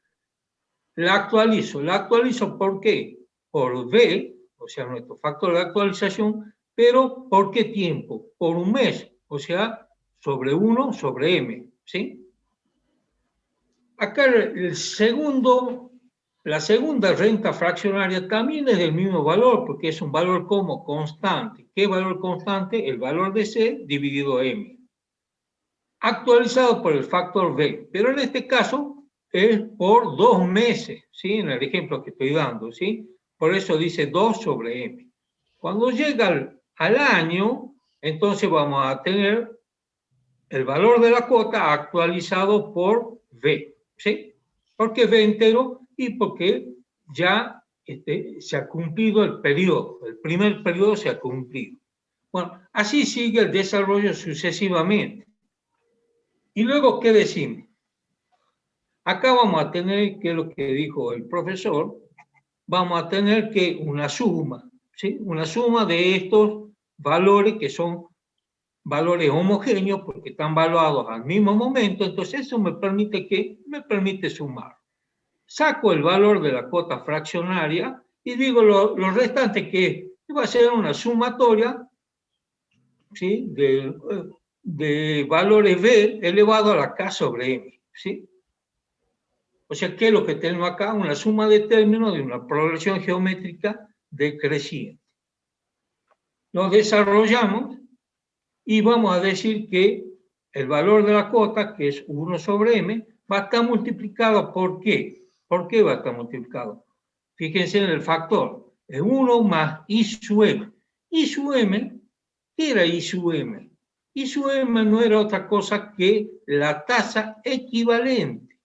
La actualizo ¿por qué? Por V, o sea, nuestro factor de actualización, pero ¿por qué tiempo? Por un mes, o sea, sobre 1 sobre M, ¿sí? Acá la segunda renta fraccionaria también es del mismo valor, porque es un valor como constante. ¿Qué valor constante? El valor de C dividido M. Actualizado por el factor V, pero en este caso es por 2 meses, ¿sí? En el ejemplo que estoy dando, ¿sí? Por eso dice 2 sobre M. Cuando llega al año, entonces vamos a tener el valor de la cuota actualizado por V, ¿sí? ¿Por qué V entero? Y porque ya se ha cumplido el periodo, el primer periodo se ha cumplido. Bueno, así sigue el desarrollo sucesivamente. Y luego, ¿qué decimos? Acá vamos a tener, que es lo que dijo el profesor, vamos a tener que una suma, ¿sí? Una suma de estos valores que son valores homogéneos porque están valuados al mismo momento, entonces eso me permite sumar. Saco el valor de la cuota fraccionaria y digo lo restante, que va a ser una sumatoria, ¿sí? de valores V elevado a la K sobre M, ¿sí? O sea, ¿qué es lo que tenemos acá? Una suma de términos de una progresión geométrica decreciente. Lo desarrollamos y vamos a decir que el valor de la cuota, que es 1 sobre M, va a estar multiplicado. ¿Por qué? ¿Por qué va a estar multiplicado? Fíjense en el factor. Es 1 más I sub M. I sub M, ¿qué era I sub M? I sub M no era otra cosa que la tasa equivalente,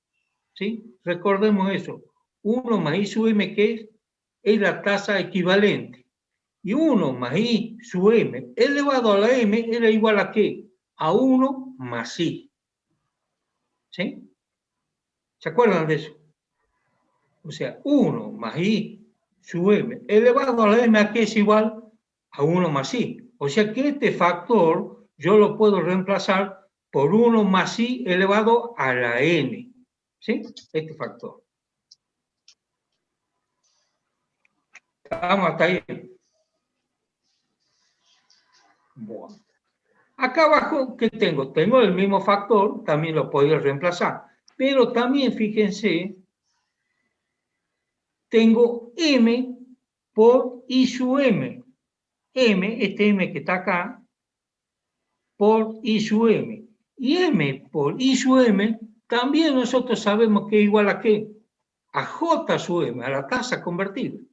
¿sí? Recordemos eso. 1 más I sub M, ¿qué es la tasa equivalente. Y 1 más I sub M elevado a la M era igual a ¿qué? a 1 más I. ¿Sí? ¿Se acuerdan de eso? O sea, 1 más I sub M elevado a la M aquí es igual a 1 más I. O sea que este factor yo lo puedo reemplazar por 1 más I elevado a la N. ¿Sí? Este factor. Estamos hasta ahí. Bueno. Acá abajo, ¿qué tengo? Tengo el mismo factor, también lo podría reemplazar. Pero también, fíjense, tengo M por I sub M. M, este M que está acá, por I sub M. Y M por I sub M, también nosotros sabemos que es igual a ¿qué? A J sub M, a la tasa convertible.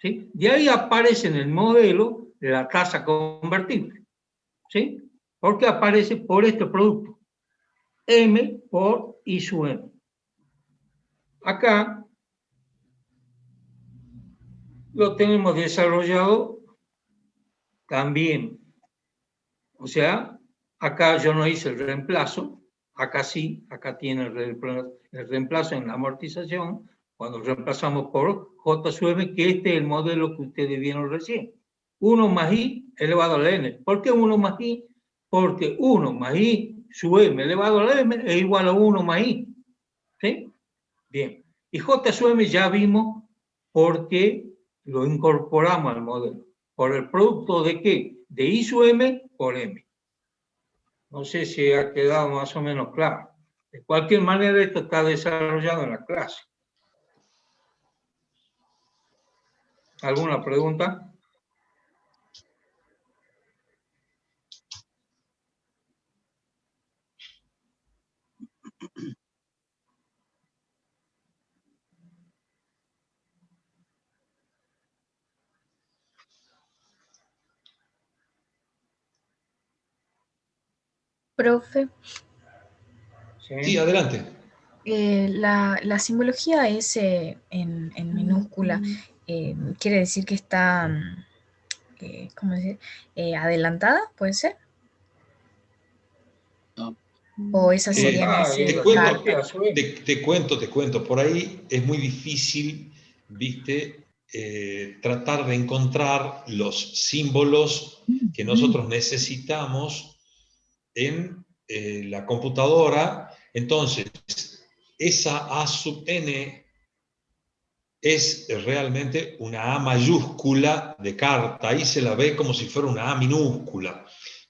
¿Sí? De ahí aparece en el modelo de la tasa convertible. ¿Sí? Porque aparece por este producto. M por I sub M. Acá lo tenemos desarrollado también. O sea, acá yo no hice el reemplazo, acá sí, acá tiene el reemplazo en la amortización, cuando reemplazamos por J sub M, que este es el modelo que ustedes vieron recién. 1 más I elevado a la N. ¿Por qué 1 más I? Porque 1 más I sub M elevado a la M es igual a 1 más I. ¿Sí? Bien. Y J sub M ya vimos porque lo incorporamos al modelo. ¿Por el producto de qué? De I sub M por M. No sé si ha quedado más o menos claro. De cualquier manera, esto está desarrollado en la clase. ¿Alguna pregunta? Profe, Sí, adelante. la simbología S en minúscula quiere decir que está, ¿cómo decir? Adelantada, ¿puede ser? No. O esa sería en Ah, ese Te carta. cuento, te cuento. Por ahí es muy difícil, viste, tratar de encontrar los símbolos que nosotros necesitamos en la computadora. Entonces, esa A sub n es realmente una A mayúscula de carta. Ahí se la ve como si fuera una A minúscula.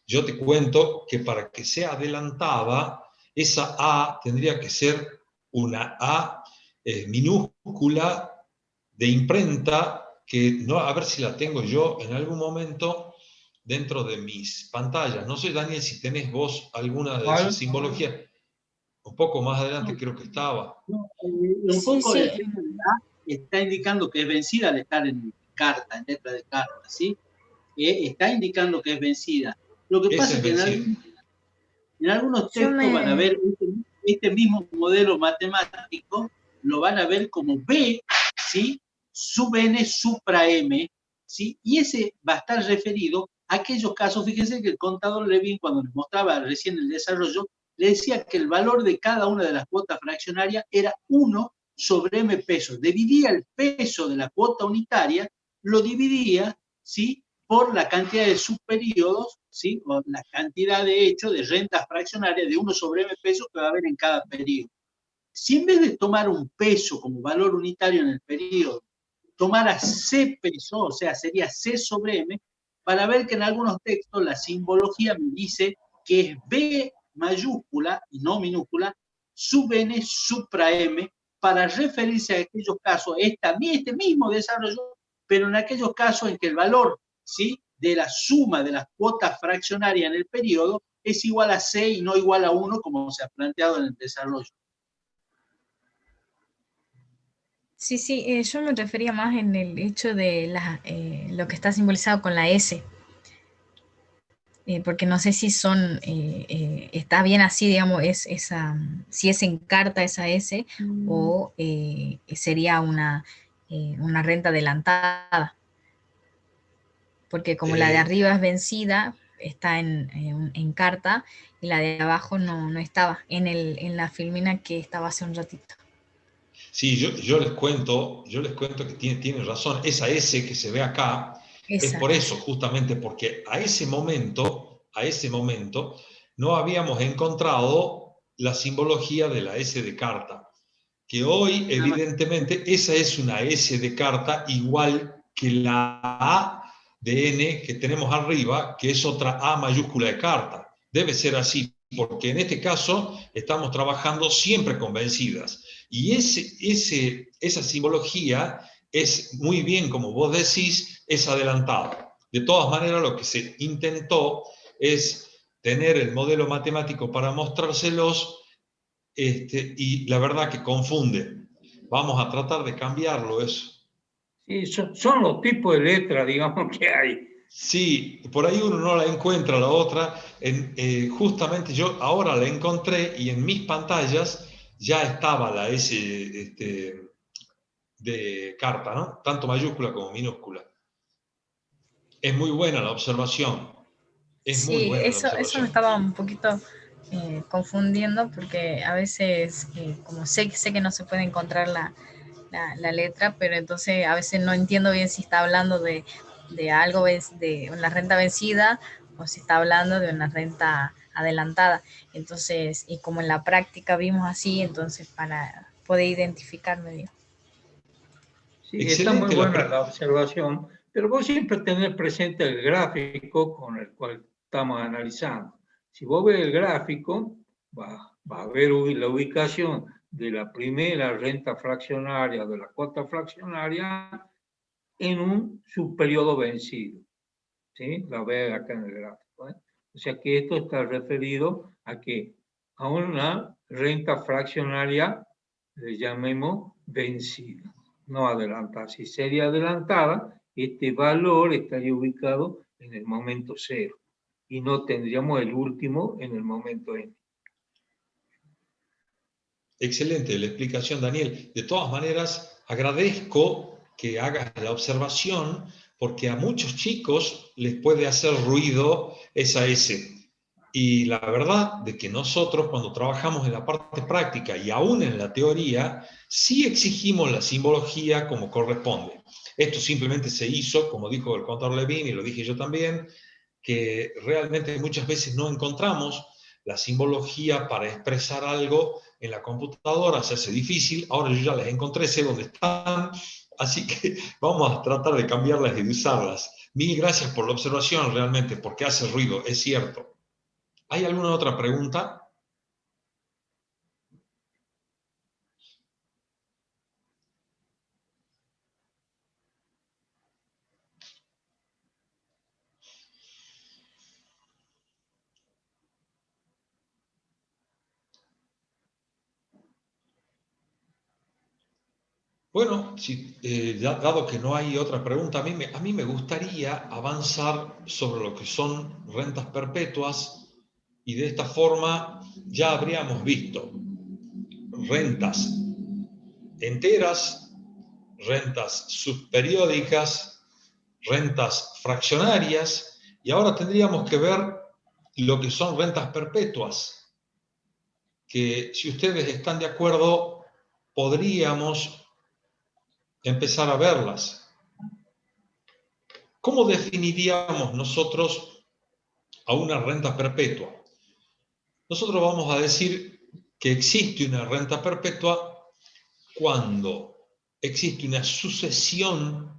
Yo te cuento que para que sea adelantada, esa A tendría que ser una A minúscula de imprenta, que no, a ver si la tengo yo en algún momento dentro de mis pantallas. No sé, Daniel, si tenés vos alguna de esas ¿Cuál? simbologías. Un poco más adelante creo que estaba. No, un Sí, poco sí. el tema de A está indicando que es vencida al estar en carta, en letra de carta, ¿sí? Está indicando que es vencida. Lo que Esa pasa es es que vencida. en algunos Yo textos van a me... ver este mismo modelo matemático, lo van a ver como B, ¿sí? Sub n supra m, ¿sí? Y ese va a estar referido a aquellos casos. Fíjense que el contador Levin, cuando nos mostraba recién el desarrollo, le decía que el valor de cada una de las cuotas fraccionarias era 1 sobre m pesos. Dividía el peso de la cuota unitaria, lo dividía, ¿sí? Por la cantidad de subperiodos, ¿sí? O la cantidad de hecho de rentas fraccionarias de 1 sobre m pesos que va a haber en cada periodo. Si en vez de tomar un peso como valor unitario en el periodo, tomara C peso, o sea, sería C sobre M, para ver que en algunos textos la simbología me dice que es B mayúscula y no minúscula, sub n supra m, para referirse a aquellos casos, este mismo desarrollo, pero en aquellos casos en que el valor, ¿sí?, de la suma de las cuotas fraccionarias en el periodo es igual a C y no igual a 1, como se ha planteado en el desarrollo. Sí, sí, yo me refería más en el hecho de lo que está simbolizado con la S, porque no sé si son, está bien así, digamos, si es en carta esa S o sería una renta adelantada, porque como la de Eh, arriba es vencida, está en carta y la de abajo no estaba en la filmina que estaba hace un ratito. Sí, yo les cuento que tienen razón. Esa S que se ve acá es Esa, por eso, justamente porque a ese momento, no habíamos encontrado la simbología de la S de carta. Que hoy, evidentemente, esa es una S de carta igual que la A de N que tenemos arriba, que es otra A mayúscula de carta. Debe ser así, porque en este caso estamos trabajando siempre con vencidas. Y esa simbología es muy bien, como vos decís, es adelantada. De todas maneras, lo que se intentó es tener el modelo matemático para mostrárselos, y la verdad que confunde. Vamos a tratar de cambiarlo eso. Sí, son los tipos de letras, digamos, que hay. Sí, por ahí uno no la encuentra la otra. Justamente yo ahora la encontré y en mis pantallas ya estaba la S de carta, ¿no? Tanto mayúscula como minúscula. Es muy buena la observación. Es muy Sí, buena la eso me observación. estaba un poquito confundiendo porque a veces, como sé que no se puede encontrar la letra, pero entonces a veces no entiendo bien si está hablando de algo, de una renta vencida o si está hablando de una renta adelantada. Entonces, y como en la práctica vimos así, entonces para poder identificarme, digo. Sí, está muy Excelente buena la observación, pero vos siempre tenés presente el gráfico con el cual estamos analizando. Si vos ves el gráfico, va a ver la ubicación de la primera renta fraccionaria, de la cuota fraccionaria, en un subperiodo vencido. ¿Sí? La ves acá en el gráfico. O sea que esto está referido a una renta fraccionaria, le llamemos vencida, no adelantada. Si sería adelantada, este valor estaría ubicado en el momento cero y no tendríamos el último en el momento n. Excelente la explicación, Daniel. De todas maneras, agradezco que hagas la observación porque a muchos chicos les puede hacer ruido esa S. Y la verdad de que nosotros cuando trabajamos en la parte práctica y aún en la teoría, sí exigimos la simbología como corresponde. Esto simplemente se hizo, como dijo el contador Levin y lo dije yo también, que realmente muchas veces no encontramos la simbología para expresar algo en la computadora, se hace difícil. Ahora yo ya las encontré, sé dónde están, así que vamos a tratar de cambiarlas y de usarlas. Mil gracias por la observación realmente, porque hace ruido, es cierto. ¿Hay alguna otra pregunta? Bueno, dado que no hay otra pregunta, a mí me gustaría avanzar sobre lo que son rentas perpetuas y de esta forma ya habríamos visto rentas enteras, rentas subperiódicas, rentas fraccionarias y ahora tendríamos que ver lo que son rentas perpetuas, que si ustedes están de acuerdo podríamos empezar a verlas. ¿Cómo definiríamos nosotros a una renta perpetua? Nosotros vamos a decir que existe una renta perpetua cuando existe una sucesión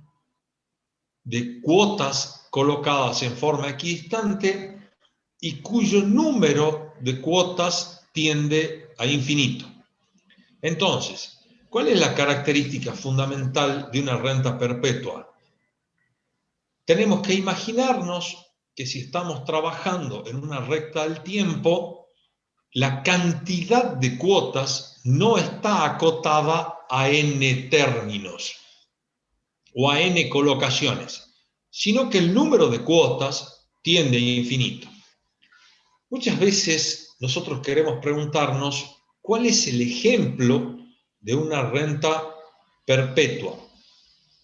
de cuotas colocadas en forma equidistante y cuyo número de cuotas tiende a infinito. Entonces, ¿cuál es la característica fundamental de una renta perpetua? Tenemos que imaginarnos que si estamos trabajando en una recta del tiempo, la cantidad de cuotas no está acotada a n términos o a n colocaciones, sino que el número de cuotas tiende a infinito. Muchas veces nosotros queremos preguntarnos cuál es el ejemplo de una renta perpetua,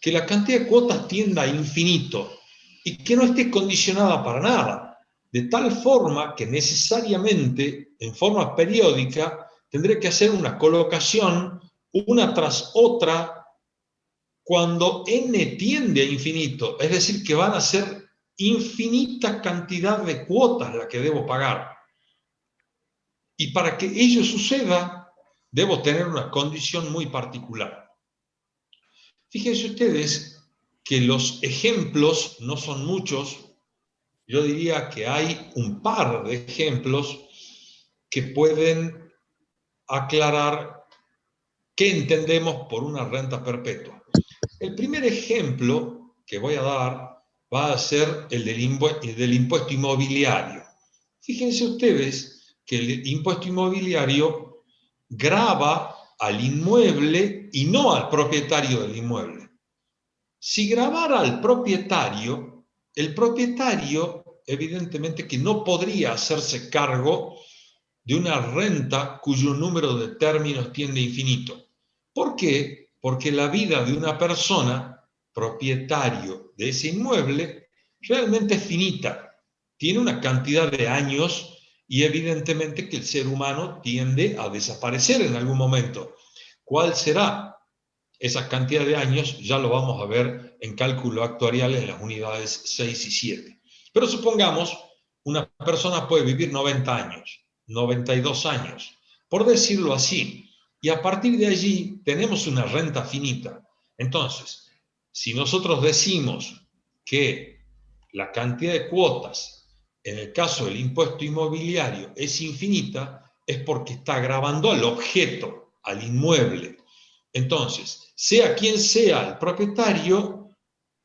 que la cantidad de cuotas tienda a infinito y que no esté condicionada para nada. de tal forma que necesariamente, en forma periódica, tendré que hacer una colocación una tras otra cuando n tiende a infinito, es decir, que van a ser infinita cantidad de cuotas las que debo pagar. Y para que ello suceda, debo tener una condición muy particular. Fíjense ustedes que los ejemplos no son muchos. Yo diría que hay un par de ejemplos que pueden aclarar qué entendemos por una renta perpetua. El primer ejemplo que voy a dar va a ser el del impuesto inmobiliario. Fíjense ustedes que el impuesto inmobiliario grava al inmueble y no al propietario del inmueble. Si gravara al propietario, el propietario evidentemente que no podría hacerse cargo de una renta cuyo número de términos tiende a infinito. ¿Por qué? Porque la vida de una persona, propietario de ese inmueble, realmente es finita. Tiene una cantidad de años y evidentemente que el ser humano tiende a desaparecer en algún momento. ¿Cuál será esa cantidad de años? Ya lo vamos a ver en cálculo actuarial en las unidades 6 y 7. Pero supongamos, una persona puede vivir 90 años. 92 años, por decirlo así, y a partir de allí tenemos una renta finita. Entonces, si nosotros decimos que la cantidad de cuotas en el caso del impuesto inmobiliario es infinita, es porque está gravando al objeto, al inmueble. Entonces, sea quien sea el propietario,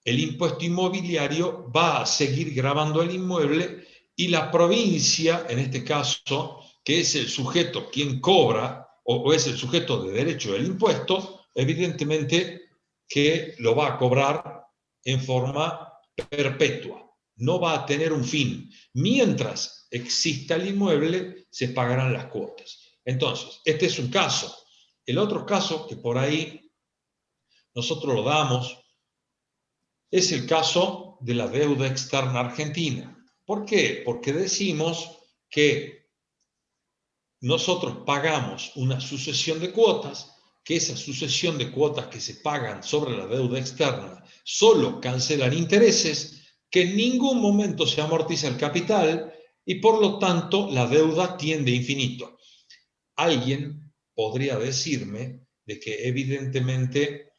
el impuesto inmobiliario va a seguir gravando el inmueble y la provincia, en este caso, que es el sujeto quien cobra o es el sujeto de derecho del impuesto, evidentemente que lo va a cobrar en forma perpetua. No va a tener un fin. Mientras exista el inmueble, se pagarán las cuotas. Entonces, este es un caso. El otro caso que por ahí nosotros lo damos es el caso de la deuda externa argentina. ¿Por qué? Porque decimos que nosotros pagamos una sucesión de cuotas, que esa sucesión de cuotas que se pagan sobre la deuda externa solo cancelan intereses, que en ningún momento se amortiza el capital y por lo tanto la deuda tiende a infinito. Alguien podría decirme de que evidentemente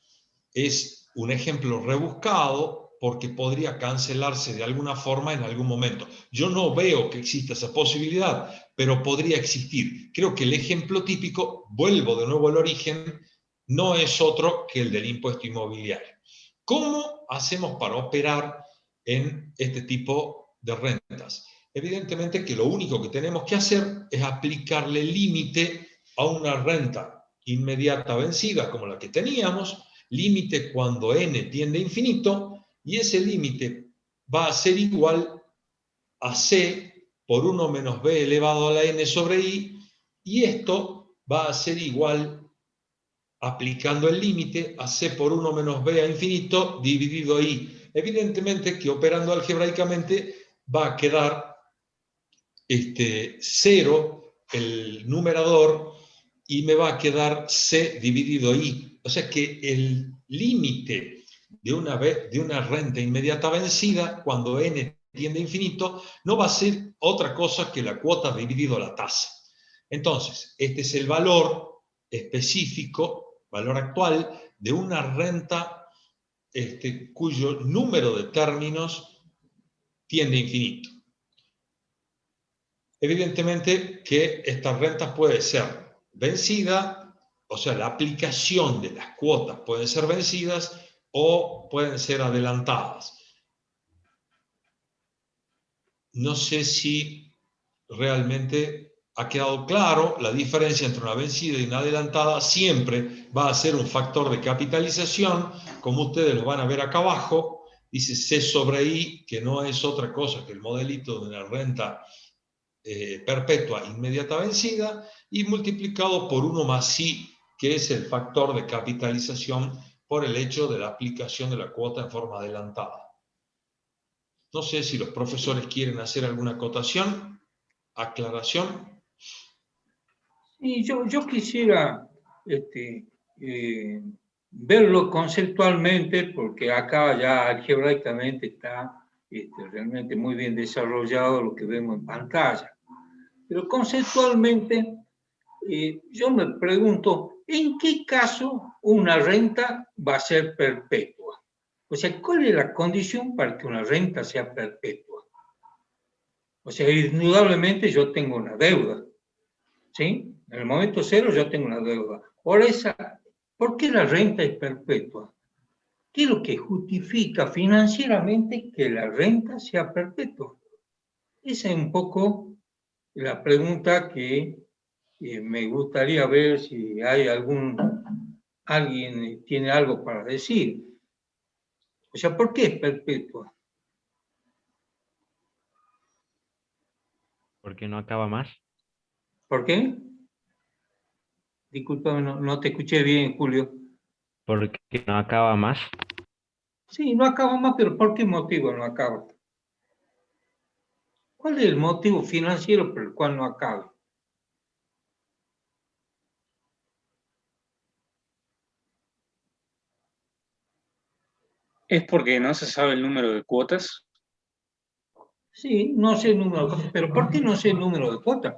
es un ejemplo rebuscado porque podría cancelarse de alguna forma en algún momento. Yo no veo que exista esa posibilidad, pero podría existir. Creo que el ejemplo típico, vuelvo de nuevo al origen, no es otro que el del impuesto inmobiliario. ¿Cómo hacemos para operar en este tipo de rentas? Evidentemente que lo único que tenemos que hacer es aplicarle límite a una renta inmediata vencida como la que teníamos, límite cuando n tiende a infinito, y ese límite va a ser igual a c por 1 menos b elevado a la n sobre i, y esto va a ser igual, aplicando el límite, a c por 1 menos b a infinito dividido i. Evidentemente que operando algebraicamente va a quedar 0 el numerador y me va a quedar c dividido i. O sea que el límite de una renta inmediata vencida, cuando n tiende a infinito, no va a ser otra cosa que la cuota dividido la tasa. Entonces, este es el valor específico, valor actual, de una renta cuyo número de términos tiende a infinito. Evidentemente que esta renta puede ser vencida, o sea, la aplicación de las cuotas pueden ser vencidas o pueden ser adelantadas. No sé si realmente ha quedado claro. La diferencia entre una vencida y una adelantada siempre va a ser un factor de capitalización, como ustedes lo van a ver acá abajo. Dice C sobre I, que no es otra cosa que el modelito de una renta perpetua inmediata vencida, y multiplicado por 1 más I, que es el factor de capitalización por el hecho de la aplicación de la cuota en forma adelantada. No sé si los profesores quieren hacer alguna acotación, aclaración. Y yo quisiera verlo conceptualmente, porque acá ya algebraicamente está realmente muy bien desarrollado lo que vemos en pantalla. Pero conceptualmente, yo me pregunto, ¿en qué caso una renta va a ser perpetua? O sea, ¿cuál es la condición para que una renta sea perpetua? O sea, indudablemente yo tengo una deuda, ¿sí? En el momento cero yo tengo una deuda. ¿Por qué la renta es perpetua? ¿Qué es lo que justifica financieramente que la renta sea perpetua? Esa es un poco la pregunta que me gustaría ver si hay alguien tiene algo para decir. O sea, ¿por qué es perpetua? Porque no acaba más. ¿Por qué? Discúlpame, no te escuché bien, Julio. Porque no acaba más. Sí, no acaba más, pero ¿por qué motivo no acaba? ¿Cuál es el motivo financiero por el cual no acaba? ¿Es porque no se sabe el número de cuotas? Sí, no sé el número de cuotas, pero ¿por qué no sé el número de cuotas?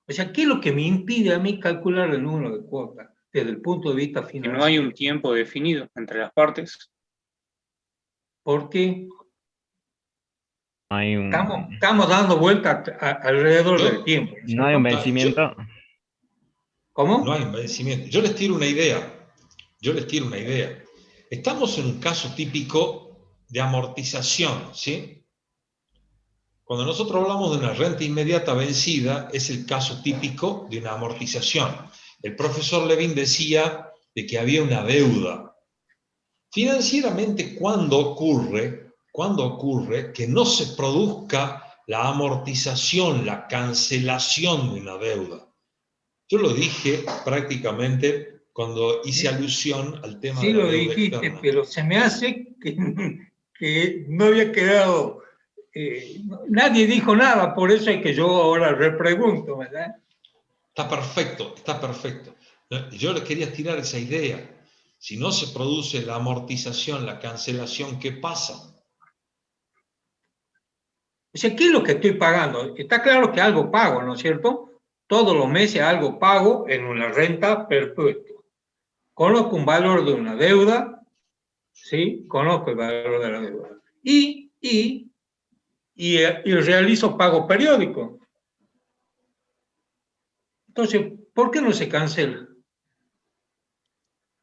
O sea, ¿qué es lo que me impide a mí calcular el número de cuotas desde el punto de vista Que financiero? no hay un tiempo definido entre las partes. ¿Por qué? No hay un, Estamos dando vueltas alrededor del tiempo. no hay un vencimiento. ¿Cómo? No hay un vencimiento. Yo les tiro una idea. Estamos en un caso típico de amortización, ¿sí? Cuando nosotros hablamos de una renta inmediata vencida, es el caso típico de una amortización. El profesor Levin decía de que había una deuda. Financieramente, ¿cuándo ocurre que no se produzca la amortización, la cancelación de una deuda? Yo lo dije prácticamente cuando hice alusión al tema Sí de la lo deuda dijiste, externa. pero se me hace que no había quedado... nadie dijo nada, por eso es que yo ahora repregunto, ¿verdad? Está perfecto. Yo le quería tirar esa idea. Si no se produce la amortización, la cancelación, ¿qué pasa? O sea, ¿qué es lo que estoy pagando? Está claro que algo pago, ¿no es cierto? Todos los meses algo pago en una renta perpetua. Conozco un valor de una deuda, ¿sí? Conozco el valor de la deuda. Y realizo pago periódico. Entonces, ¿por qué no se cancela?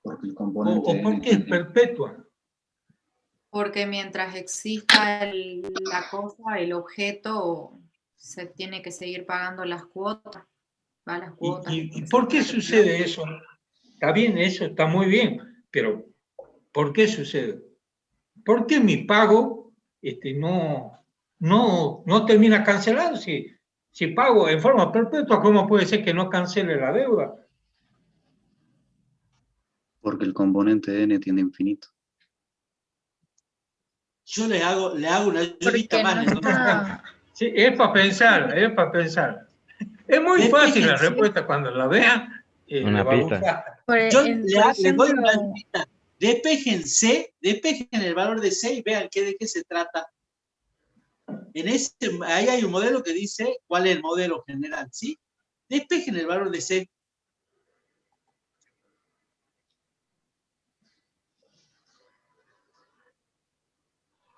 Porque el componente ¿O por qué es perpetua? Porque mientras exista la cosa, el objeto, se tiene que seguir pagando las cuotas. Va las cuotas. ¿Y por qué sucede eso? Está bien, eso está muy bien, pero ¿por qué sucede? ¿Por qué mi pago no termina cancelado? Si pago en forma perpetua, ¿cómo puede ser que no cancele la deuda? Porque el componente n tiende a infinito. Yo le hago una ayudita Porque más. no ¿no? está... Sí, es para pensar, es para pensar. Es muy fácil la respuesta cuando la vean. Una le va a pista. gustar. Yo por le doy ejemplo, una ayudita. Despejen el valor de C y vean de qué se trata. Ahí hay un modelo que dice cuál es el modelo general, ¿sí? Despejen el valor de C.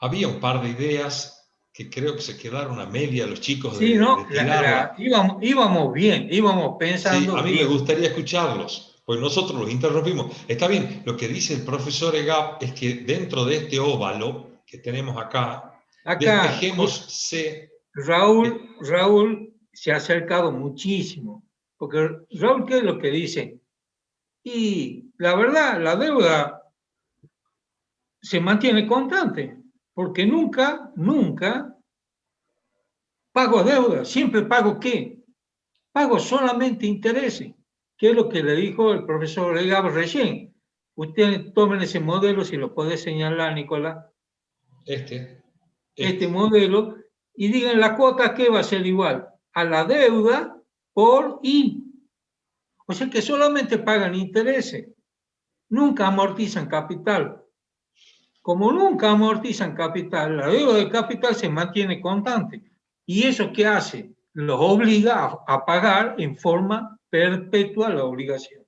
Había un par de ideas que creo que se quedaron a media los chicos Sí, de ¿no? tirarla. Íbamos bien, íbamos Sí, pensando a mí me bien. gustaría escucharlos, pues nosotros los interrumpimos. Está bien, lo que dice el profesor Egap es que dentro de este óvalo que tenemos acá, despejemos C. Raúl se ha acercado muchísimo, porque Raúl, ¿qué es lo que dice? Y la verdad, la deuda se mantiene constante, porque nunca pago deuda, siempre pago ¿qué? Pago solamente intereses, que es lo que le dijo el profesor Egab recién. Ustedes tomen ese modelo, si lo puede señalar, Nicolás. este modelo, y digan la cuota que va a ser igual a la deuda por I. O sea que solamente pagan intereses, nunca amortizan capital. Como nunca amortizan capital, la deuda de capital se mantiene constante. ¿Y eso qué hace? Los obliga a pagar en forma perpetua la obligación.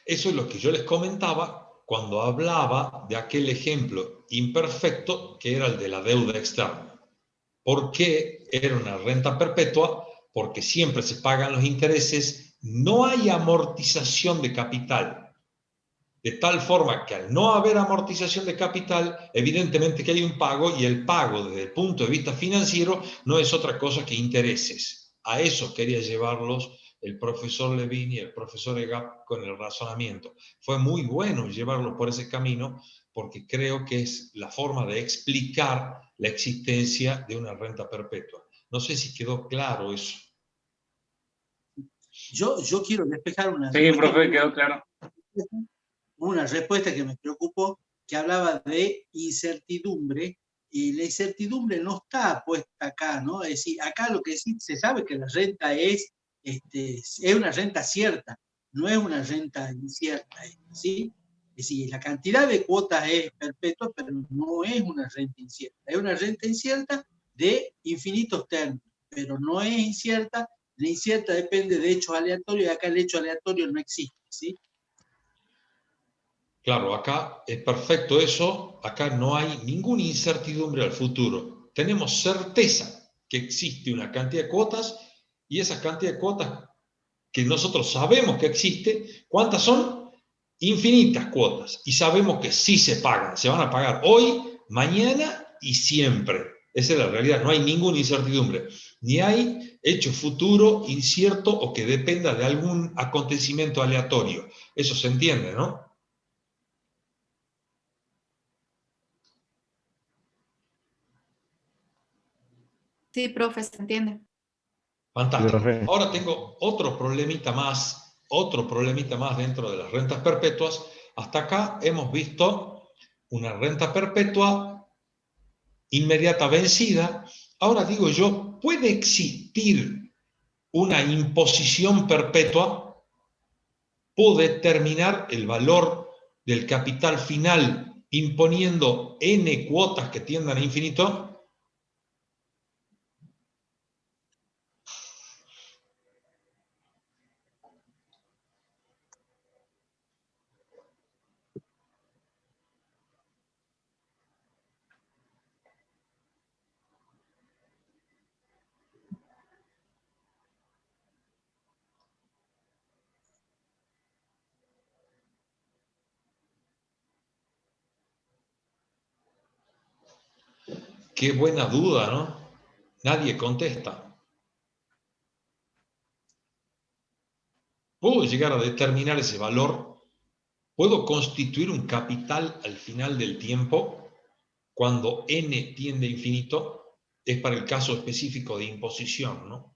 Eso es lo que yo les comentaba cuando hablaba de aquel ejemplo imperfecto que era el de la deuda externa. ¿Por qué era una renta perpetua? Porque siempre se pagan los intereses, no hay amortización de capital. De tal forma que al no haber amortización de capital, evidentemente que hay un pago, y el pago desde el punto de vista financiero no es otra cosa que intereses. A eso quería llevarlos el profesor Levin y el profesor Egap con el razonamiento. Fue muy bueno llevarlos por ese camino porque creo que es la forma de explicar la existencia de una renta perpetua. No sé si quedó claro eso. Yo quiero despejar Sí, profe, quedó claro. una respuesta que me preocupó, que hablaba de incertidumbre, y la incertidumbre no está puesta acá, ¿no? Es decir, acá lo que sí se sabe que la renta es una renta cierta, no es una renta incierta, ¿sí? Es decir, la cantidad de cuotas es perpetua, pero no es una renta incierta. Es una renta incierta de infinitos términos, pero no es incierta. La incierta depende de hechos aleatorios, y acá el hecho aleatorio no existe, ¿sí? Claro, acá es perfecto eso, acá no hay ninguna incertidumbre al futuro. Tenemos certeza que existe una cantidad de cuotas, y esa cantidad de cuotas que nosotros sabemos que existe, ¿cuántas son? Infinitas cuotas, y sabemos que sí se pagan, se van a pagar hoy, mañana y siempre. Esa es la realidad, no hay ninguna incertidumbre, ni hay hecho futuro incierto o que dependa de algún acontecimiento aleatorio. Eso se entiende, ¿no? Sí, profe, se entiende. Fantástico. Profe. Ahora tengo otro problemita más dentro de las rentas perpetuas. Hasta acá hemos visto una renta perpetua inmediata vencida. Ahora digo yo, ¿puede existir una imposición perpetua? ¿Puedo determinar el valor del capital final imponiendo n cuotas que tiendan a infinito? Qué buena duda, ¿no? Nadie contesta. ¿Puedo llegar a determinar ese valor? ¿Puedo constituir un capital al final del tiempo cuando n tiende a infinito? Es para el caso específico de imposición, ¿no?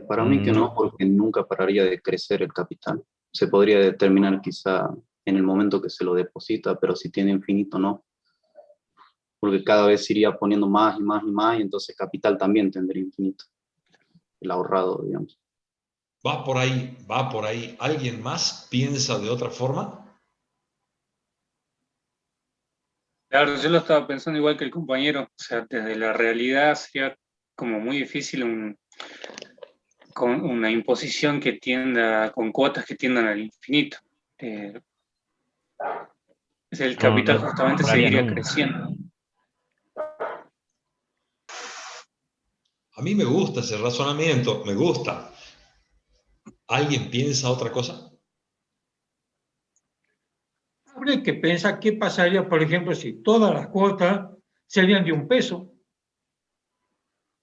Para mí que no, No, porque nunca pararía de crecer el capital. Se podría determinar quizá en el momento que se lo deposita, pero si tiene infinito, no. Porque cada vez se iría poniendo más y más y más, y entonces capital también tendría infinito. El ahorrado, digamos. Va por ahí, va por ahí. ¿Alguien más piensa de otra forma? Claro, yo lo estaba pensando igual que el compañero. O sea, desde la realidad sería como muy difícil con una imposición que tienda, con cuotas que tiendan al infinito. El capital no justamente pararía seguiría nunca. creciendo. A mí me gusta ese razonamiento, me gusta. ¿Alguien piensa otra cosa? Habría que pensar qué pasaría, por ejemplo, si todas las cuotas serían de $1.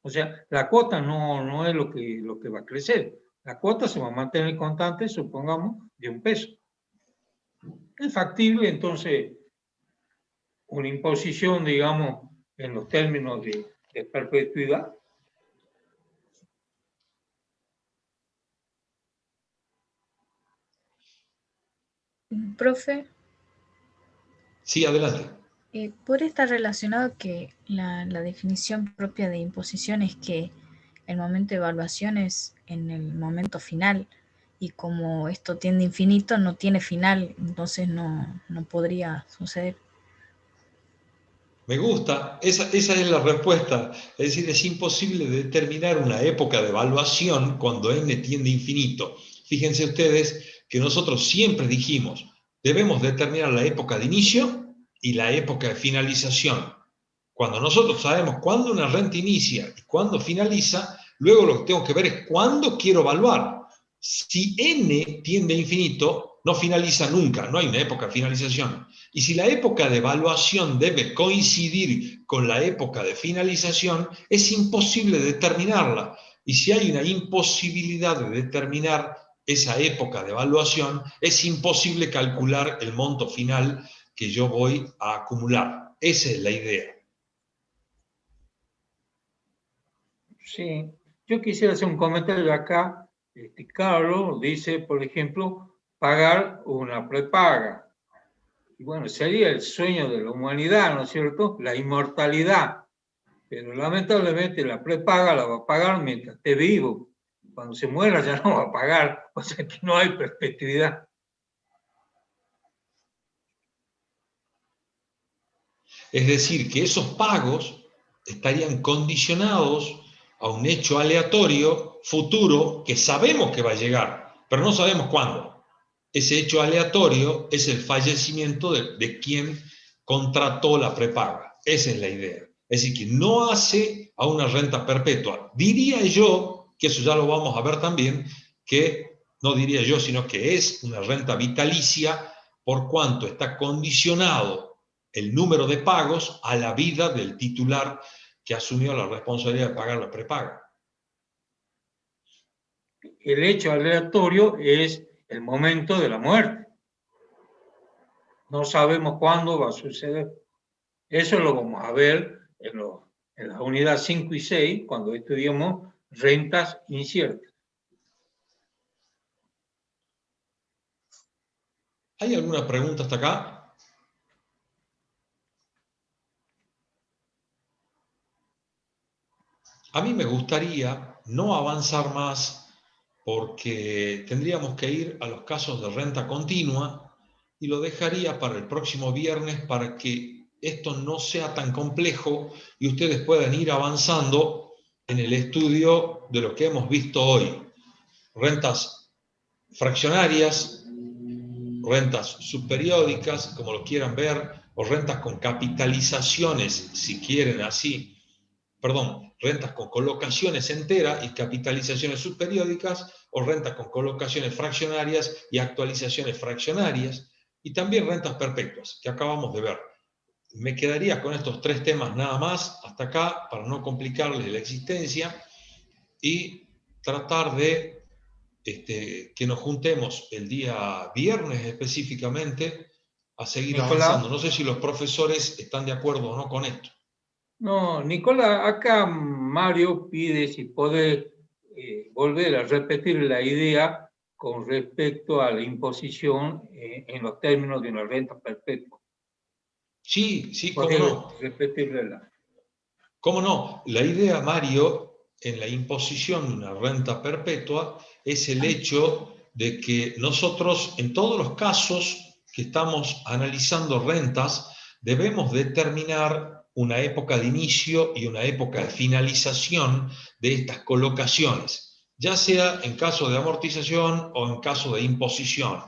O sea, la cuota no es lo que va a crecer. La cuota se va a mantener constante, supongamos, de $1. Es factible, entonces, una imposición, digamos, en los términos de perpetuidad. Profe, Sí, adelante. Podría estar relacionado que la definición propia de imposición es que el momento de evaluación es en el momento final, y como esto tiende a infinito, no tiene final, entonces no podría suceder. Me gusta, esa es la respuesta. Es decir, es imposible determinar una época de evaluación cuando n tiende a infinito. Fíjense ustedes que nosotros siempre dijimos, debemos determinar la época de inicio y la época de finalización. Cuando nosotros sabemos cuándo una renta inicia y cuándo finaliza, luego lo que tengo que ver es cuándo quiero evaluar. Si n tiende a infinito, no finaliza nunca, no hay una época de finalización. Y si la época de evaluación debe coincidir con la época de finalización, es imposible determinarla. Y si hay una imposibilidad de determinar esa época de evaluación, es imposible calcular el monto final que yo voy a acumular. Esa es la idea. Sí, yo quisiera hacer un comentario acá. Carlos dice, por ejemplo, pagar una prepaga. Y bueno, sería el sueño de la humanidad, ¿no es cierto? La inmortalidad. Pero lamentablemente la prepaga la va a pagar mientras esté vivo. Cuando se muera ya no va a pagar, o sea que no hay perspectividad. Es decir, que esos pagos estarían condicionados a un hecho aleatorio futuro que sabemos que va a llegar, pero no sabemos cuándo. Ese hecho aleatorio es el fallecimiento de quien contrató la prepaga. Esa es la idea. Es decir, que no hace a una renta perpetua. Diría yo, que eso ya lo vamos a ver también, que no diría yo, sino que es una renta vitalicia por cuanto está condicionado el número de pagos a la vida del titular que asumió la responsabilidad de pagar la prepaga. El hecho aleatorio es el momento de la muerte. No sabemos cuándo va a suceder. Eso lo vamos a ver en la unidad 5 y 6, cuando estudiamos rentas inciertas. ¿Hay alguna pregunta hasta acá? A mí me gustaría no avanzar más porque tendríamos que ir a los casos de renta continua y lo dejaría para el próximo viernes para que esto no sea tan complejo y ustedes puedan ir avanzando en el estudio de lo que hemos visto hoy. Rentas fraccionarias, rentas subperiódicas, como lo quieran ver, o rentas con capitalizaciones, si quieren así, perdón, rentas con colocaciones enteras y capitalizaciones subperiódicas, o rentas con colocaciones fraccionarias y actualizaciones fraccionarias, y también rentas perpetuas, que acabamos de ver. Me quedaría con estos tres temas nada más, hasta acá, para no complicarles la existencia, y tratar de que nos juntemos el día viernes específicamente a seguir Nicolás. avanzando. No sé si los profesores están de acuerdo o no con esto. No, Nicolás, acá Mario pide si puede volver a repetir la idea con respecto a la imposición en los términos de una renta perpetua. Sí, cómo no. Repetirla. ¿Cómo no? La idea, Mario, en la imposición de una renta perpetua es el hecho de que nosotros, en todos los casos que estamos analizando rentas, debemos determinar una época de inicio y una época de finalización de estas colocaciones, ya sea en caso de amortización o en caso de imposición.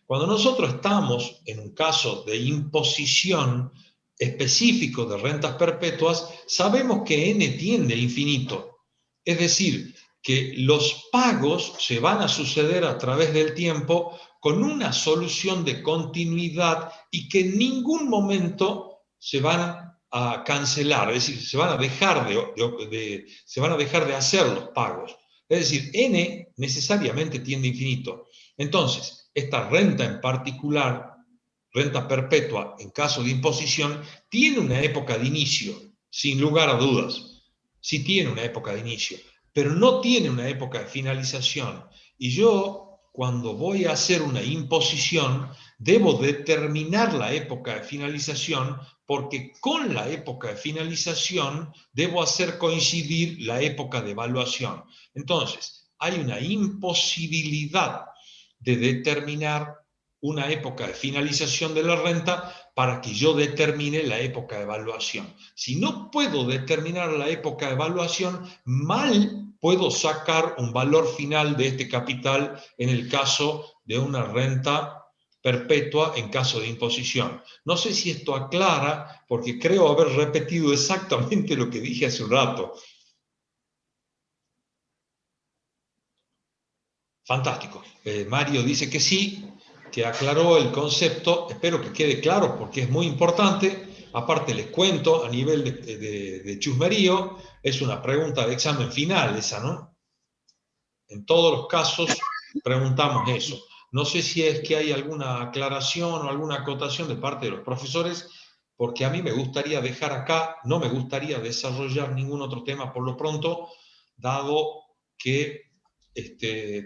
Cuando nosotros estamos en un caso de imposición específico de rentas perpetuas, sabemos que n tiende a infinito. Es decir, que los pagos se van a suceder a través del tiempo con una solución de continuidad y que en ningún momento se van a cancelar, es decir, se van a dejar de hacer los pagos. Es decir, n necesariamente tiende a infinito. Entonces, esta renta en particular, renta perpetua en caso de imposición, tiene una época de inicio, sin lugar a dudas. Sí tiene una época de inicio, pero no tiene una época de finalización. Y yo cuando voy a hacer una imposición, debo determinar la época de finalización, porque con la época de finalización debo hacer coincidir la época de evaluación. Entonces, hay una imposibilidad de determinar una época de finalización de la renta para que yo determine la época de evaluación. Si no puedo determinar la época de evaluación, mal puedo sacar un valor final de este capital en el caso de una renta perpetua en caso de imposición. No sé si esto aclara, porque creo haber repetido exactamente lo que dije hace un rato. Fantástico. Mario dice que sí, que aclaró el concepto. Espero que quede claro porque es muy importante. Aparte les cuento, a nivel de chusmerío, es una pregunta de examen final esa, ¿no? En todos los casos preguntamos eso. No sé si es que hay alguna aclaración o alguna acotación de parte de los profesores, porque a mí me gustaría dejar acá, no me gustaría desarrollar ningún otro tema por lo pronto, dado que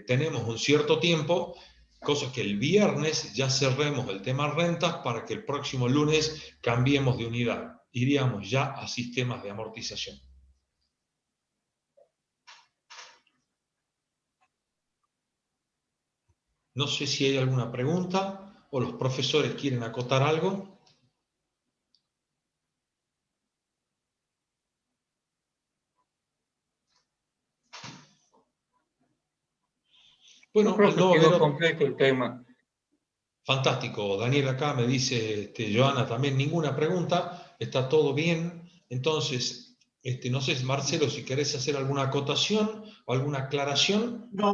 tenemos un cierto tiempo, cosa que el viernes ya cerremos el tema rentas para que el próximo lunes cambiemos de unidad. Iríamos ya a sistemas de amortización. No sé si hay alguna pregunta o los profesores quieren acotar algo. Bueno, yo creo que quedó completo el tema. Fantástico. Daniel acá me dice, Joana, también ninguna pregunta, está todo bien. Entonces, no sé, Marcelo, si querés hacer alguna acotación o alguna aclaración. No.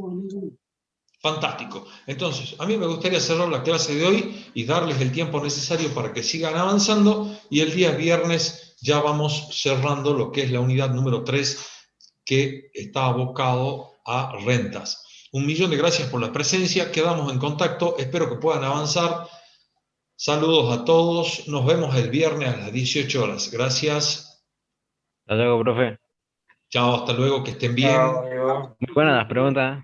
Fantástico. Entonces, a mí me gustaría cerrar la clase de hoy y darles el tiempo necesario para que sigan avanzando y el día viernes ya vamos cerrando lo que es la unidad número 3 que está abocado a rentas. 1.000.000 de gracias por la presencia, quedamos en contacto, espero que puedan avanzar. Saludos a todos, nos vemos el viernes a las 18 horas. Gracias. Hasta luego, profe. Chao, hasta luego, que estén bien. Chao, adiós. Muy buenas las preguntas.